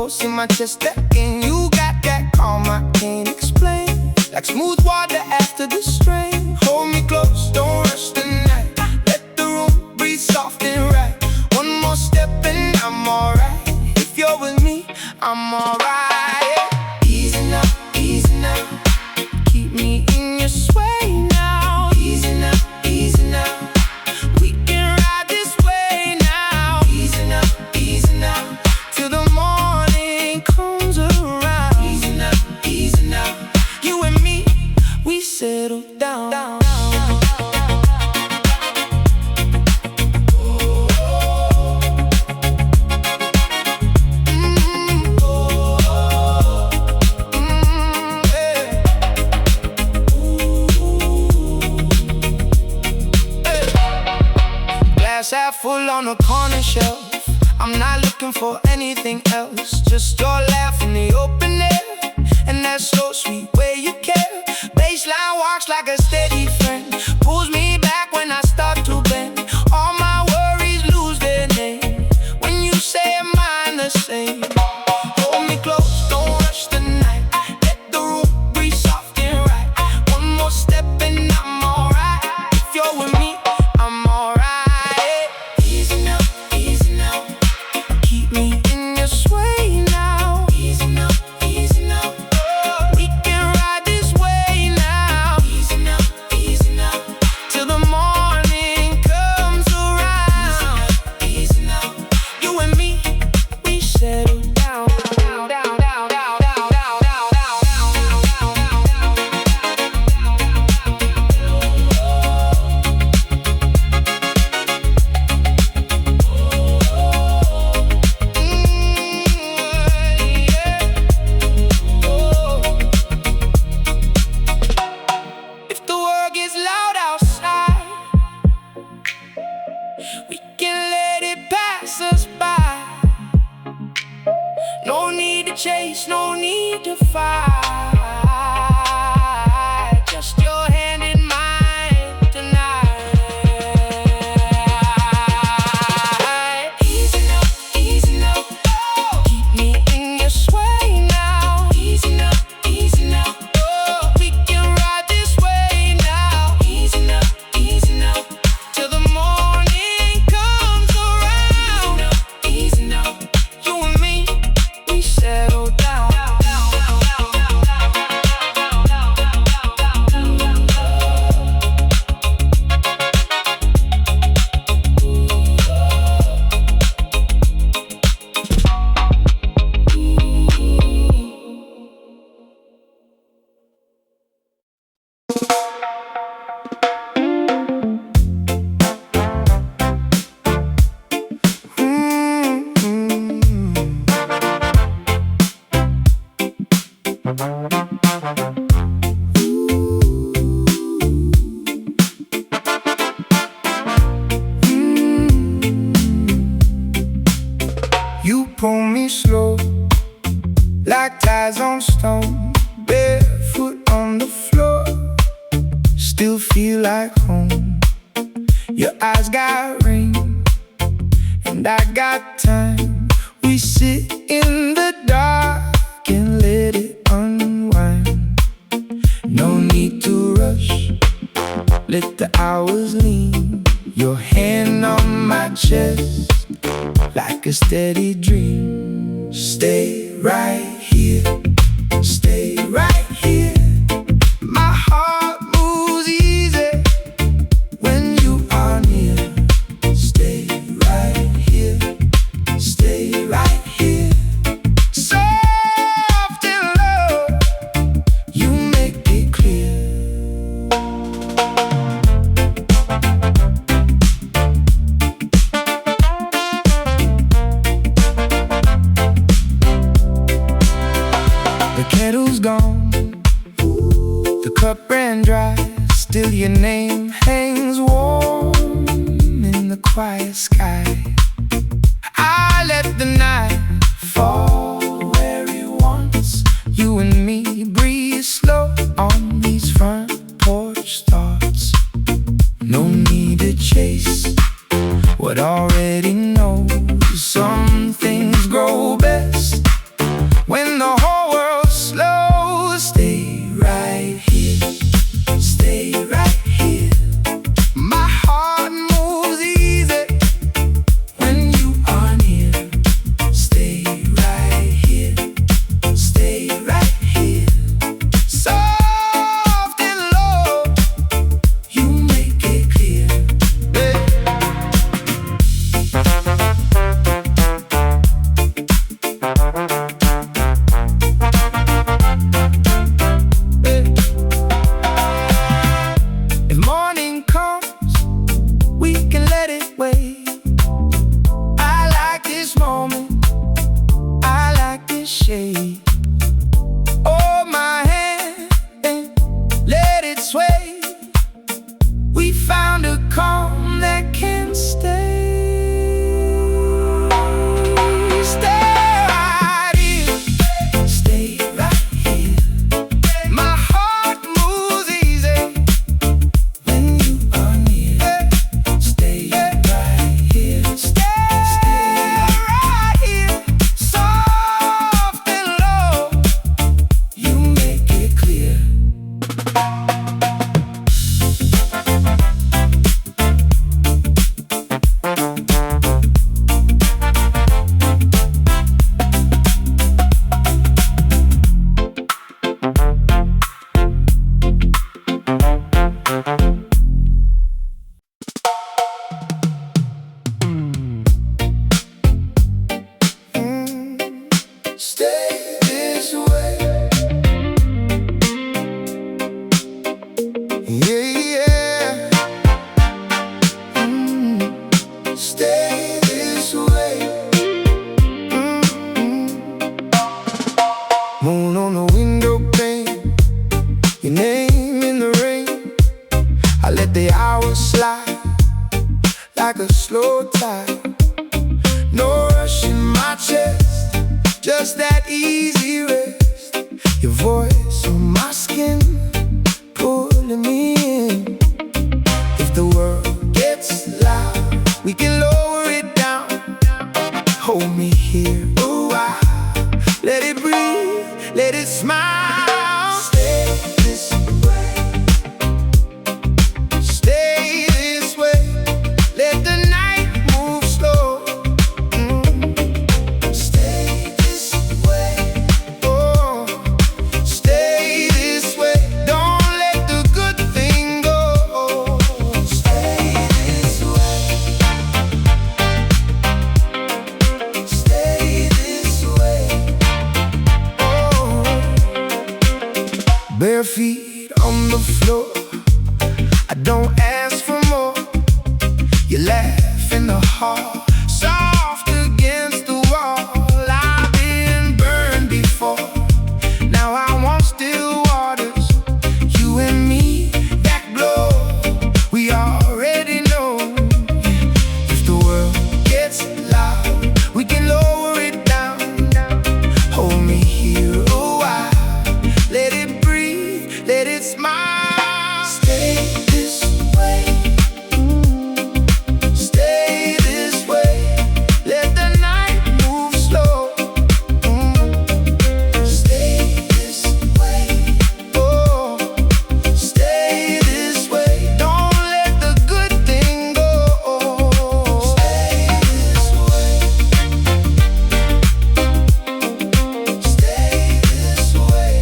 pulse in my chest again. You got that calm I can't explain, like smooth water after the strain. Hold me close, don't rush the night. Let the room breathe soft and right. One more step and I'm alright. If you're with me, I'm alright. Easy now, easy now. Keep me in your sway now. Easy now, easy now. We can ride this way now. Easy now, easy now. Till the morning comes around. Easy now, easy now. You and me, we settle down. Half full on the corner shelf. I'm not looking for anything else. Just your laugh in the open air, and that slow sweet way you care. Baseline walks like a steady friend, pulls me back when I start to bend. All my worries lose their name when you say I'm mine the same. Hold me close, don't rush the night. Let the room breathe soft and right. One more step and I'm alright. If you're with me, I'm alright. No need to chase, no need to fight. Just your hand in mine tonight. Easy now, easy now. Oh. Keep me in your sway now. Easy now, easy now. Oh. We can ride this way now. Easy now, till the morning comes around. Easy now, you and me, we settle down. You pull me slow, like tides on stone, barefoot on the floor, still feel like home. Your eyes got rain, and I got time. We sit in the dark and let it unwind. No need to rush, let the hours lean. Your hand on my chest, like a steady dream. Stay right here, stay right here. My heart moves easy when you are near. Stay right here, stay right here. Soft and low, you make it clear. The kettle's gone, the cup ran dry. Still your name hangs warm in the quiet sky. I let the night fall where it wants. You and me breathe slow on these front porch thoughts. No need to chase what already knows. Some things grow best calm that can stay. Moon on the window pane, your name in the rain. I let the hours slide like a slow tide. No rush in my chest, just that easy rest. Your voice on my skin, pulling me in. If the world gets loud, we can lower it down. Hold me here a while, let it breathe, let it smile. Stay this way, stay this way. Let the night move slow. Stay this way, oh, stay this way. Don't let the good thing go. Stay this way, stay this way. Bare feet on the floor, I don't ask for more. You laugh in the hall, soft against the wall. I've been burned before, now I want still waters. You and me, that glow, we already know. If the world gets loud, we can lower it down. Hold me here a while, let it breathe, let it smile. Stay this way, stay this way. Let the night move slow. Stay this way, oh, stay this way. Don't let the good thing go. Stay this way, stay this way.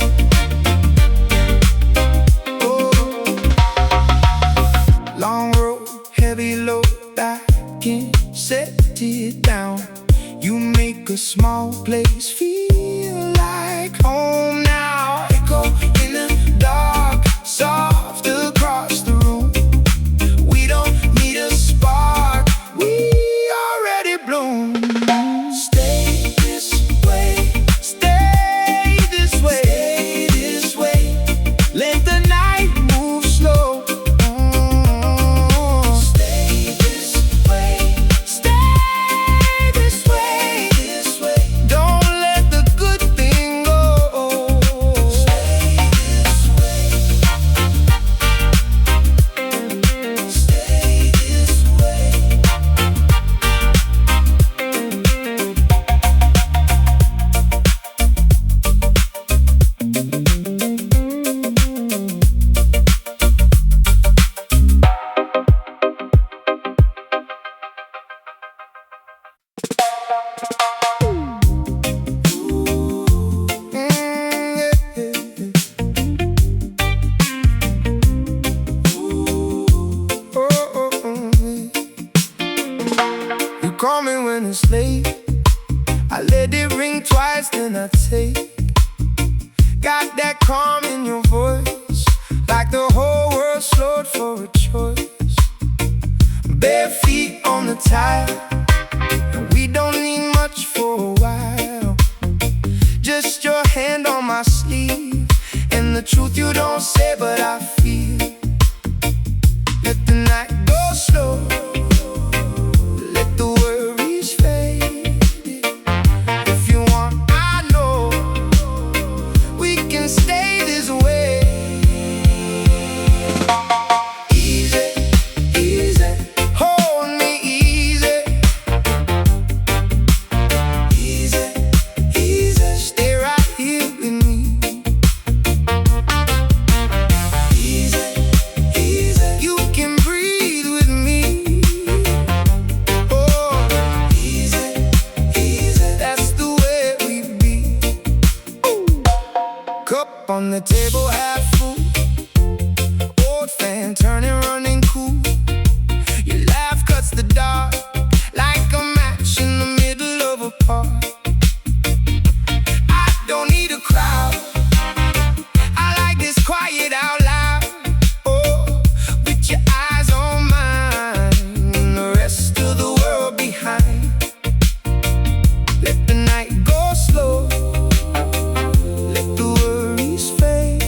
Long road, heavy load, I can't set it down. You make a small place feel like home now. Echo in the dark, soft across the room. We don't need a spark, we already bloom. Stay this way, stay this way, stay this way. Let the night move slow. Stay this way, stay this way, this way. Don't let the good thing go. Stay this way, stay this way. You call me when it's late, I let it ring twice, then I take. Got that calm in your voice, like the whole world slowed for a choice. Bare feet on the tile, and we don't need much for a while. Just your hand on my sleeve, and the truth you don't say but I feel. Let the night go slow. and turning, running cool. Your laugh cuts the dark like a match in the middle of a park. I don't need a crowd, I like this quiet out loud. Oh, with your eyes on mine and the rest of the world behind. Let the night go slow, let the worries fade.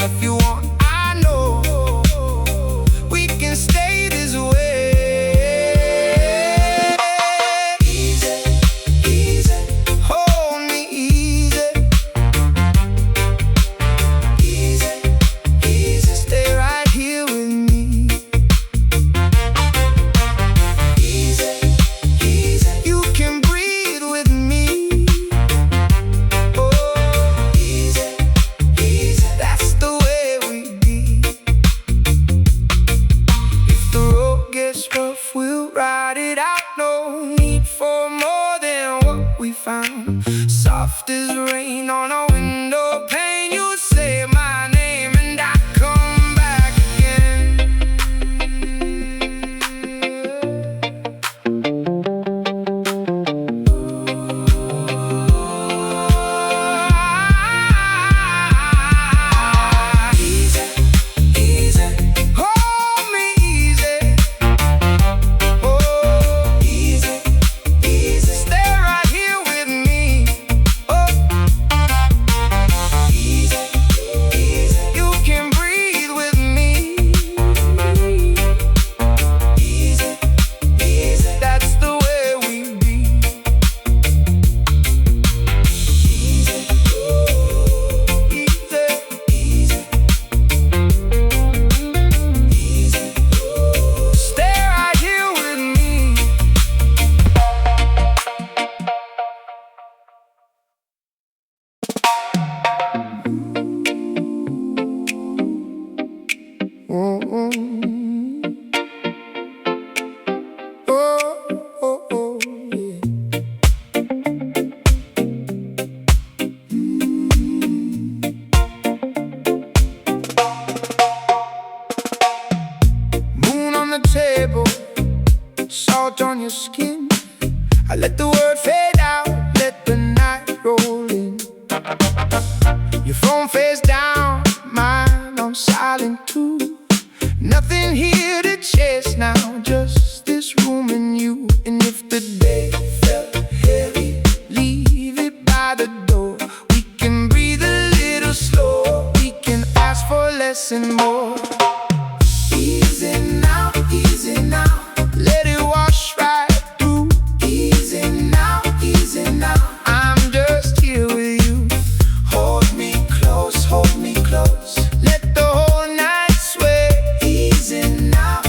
If you want, I know we can stay this way. Easy, easy, hold me easy. Easy, easy, stay right here with me. Easy, easy, you can breathe with me. Oh, easy, easy, that's the way we be. If the road gets rough, we'll ride it out. No need for more than what we found. Soft as rain on a window pane, you say my name and I come back again. Easy, easy, hold me easy. Oh, easy, easy, stay right here with me. Oh, easy, easy, you can breathe with me. Easy, easy, that's the way we be. Easy, easy, easy, stay right here with me. Oh, yeah. Moon on the table, salt on your skin. I let the word fade out, let the night roll in. Your phone face down, mine on silent too. Nothing here to chase now, just this room and you. And if the day felt heavy, leave it by the door. We can breathe a little slower, we can ask for less and more. Easy now, let it wash right through. Easy now, I'm just here with you. Hold me close, let the whole night sway. Easy now,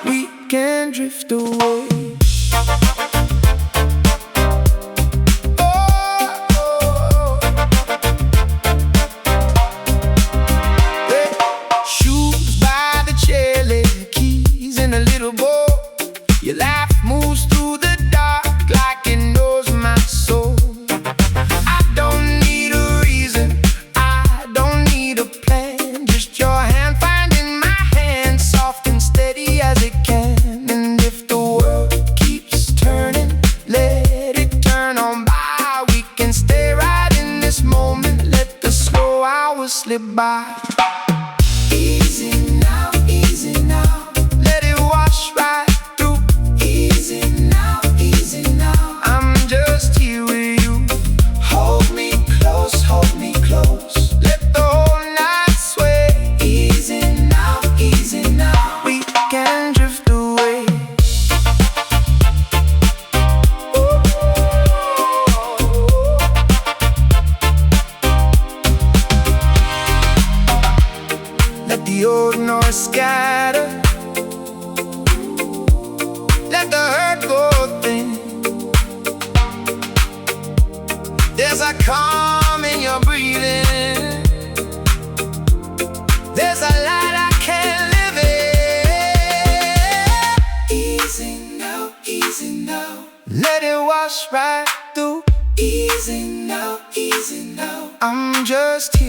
we can drift away. Shoes by the chair, lay keys in a little bowl. Your laugh moves through the dark like it knows my soul. I don't need a reason, I don't need a plan. Just your hand finding my hand, soft and steady as it can. And if the world keeps turning, let it turn on by. We can stay right in this moment, let the slow hours slip by. Easy now, let it wash right through. Easy now, I'm just here with you. Hold me close, let the whole night sway. Easy now, we can drift away. Let the old noise scatter, let the hurt go thin. There's a calm in your breathing, there's a light I can't live in. Easy now, let it wash right through. Easy now, I'm just here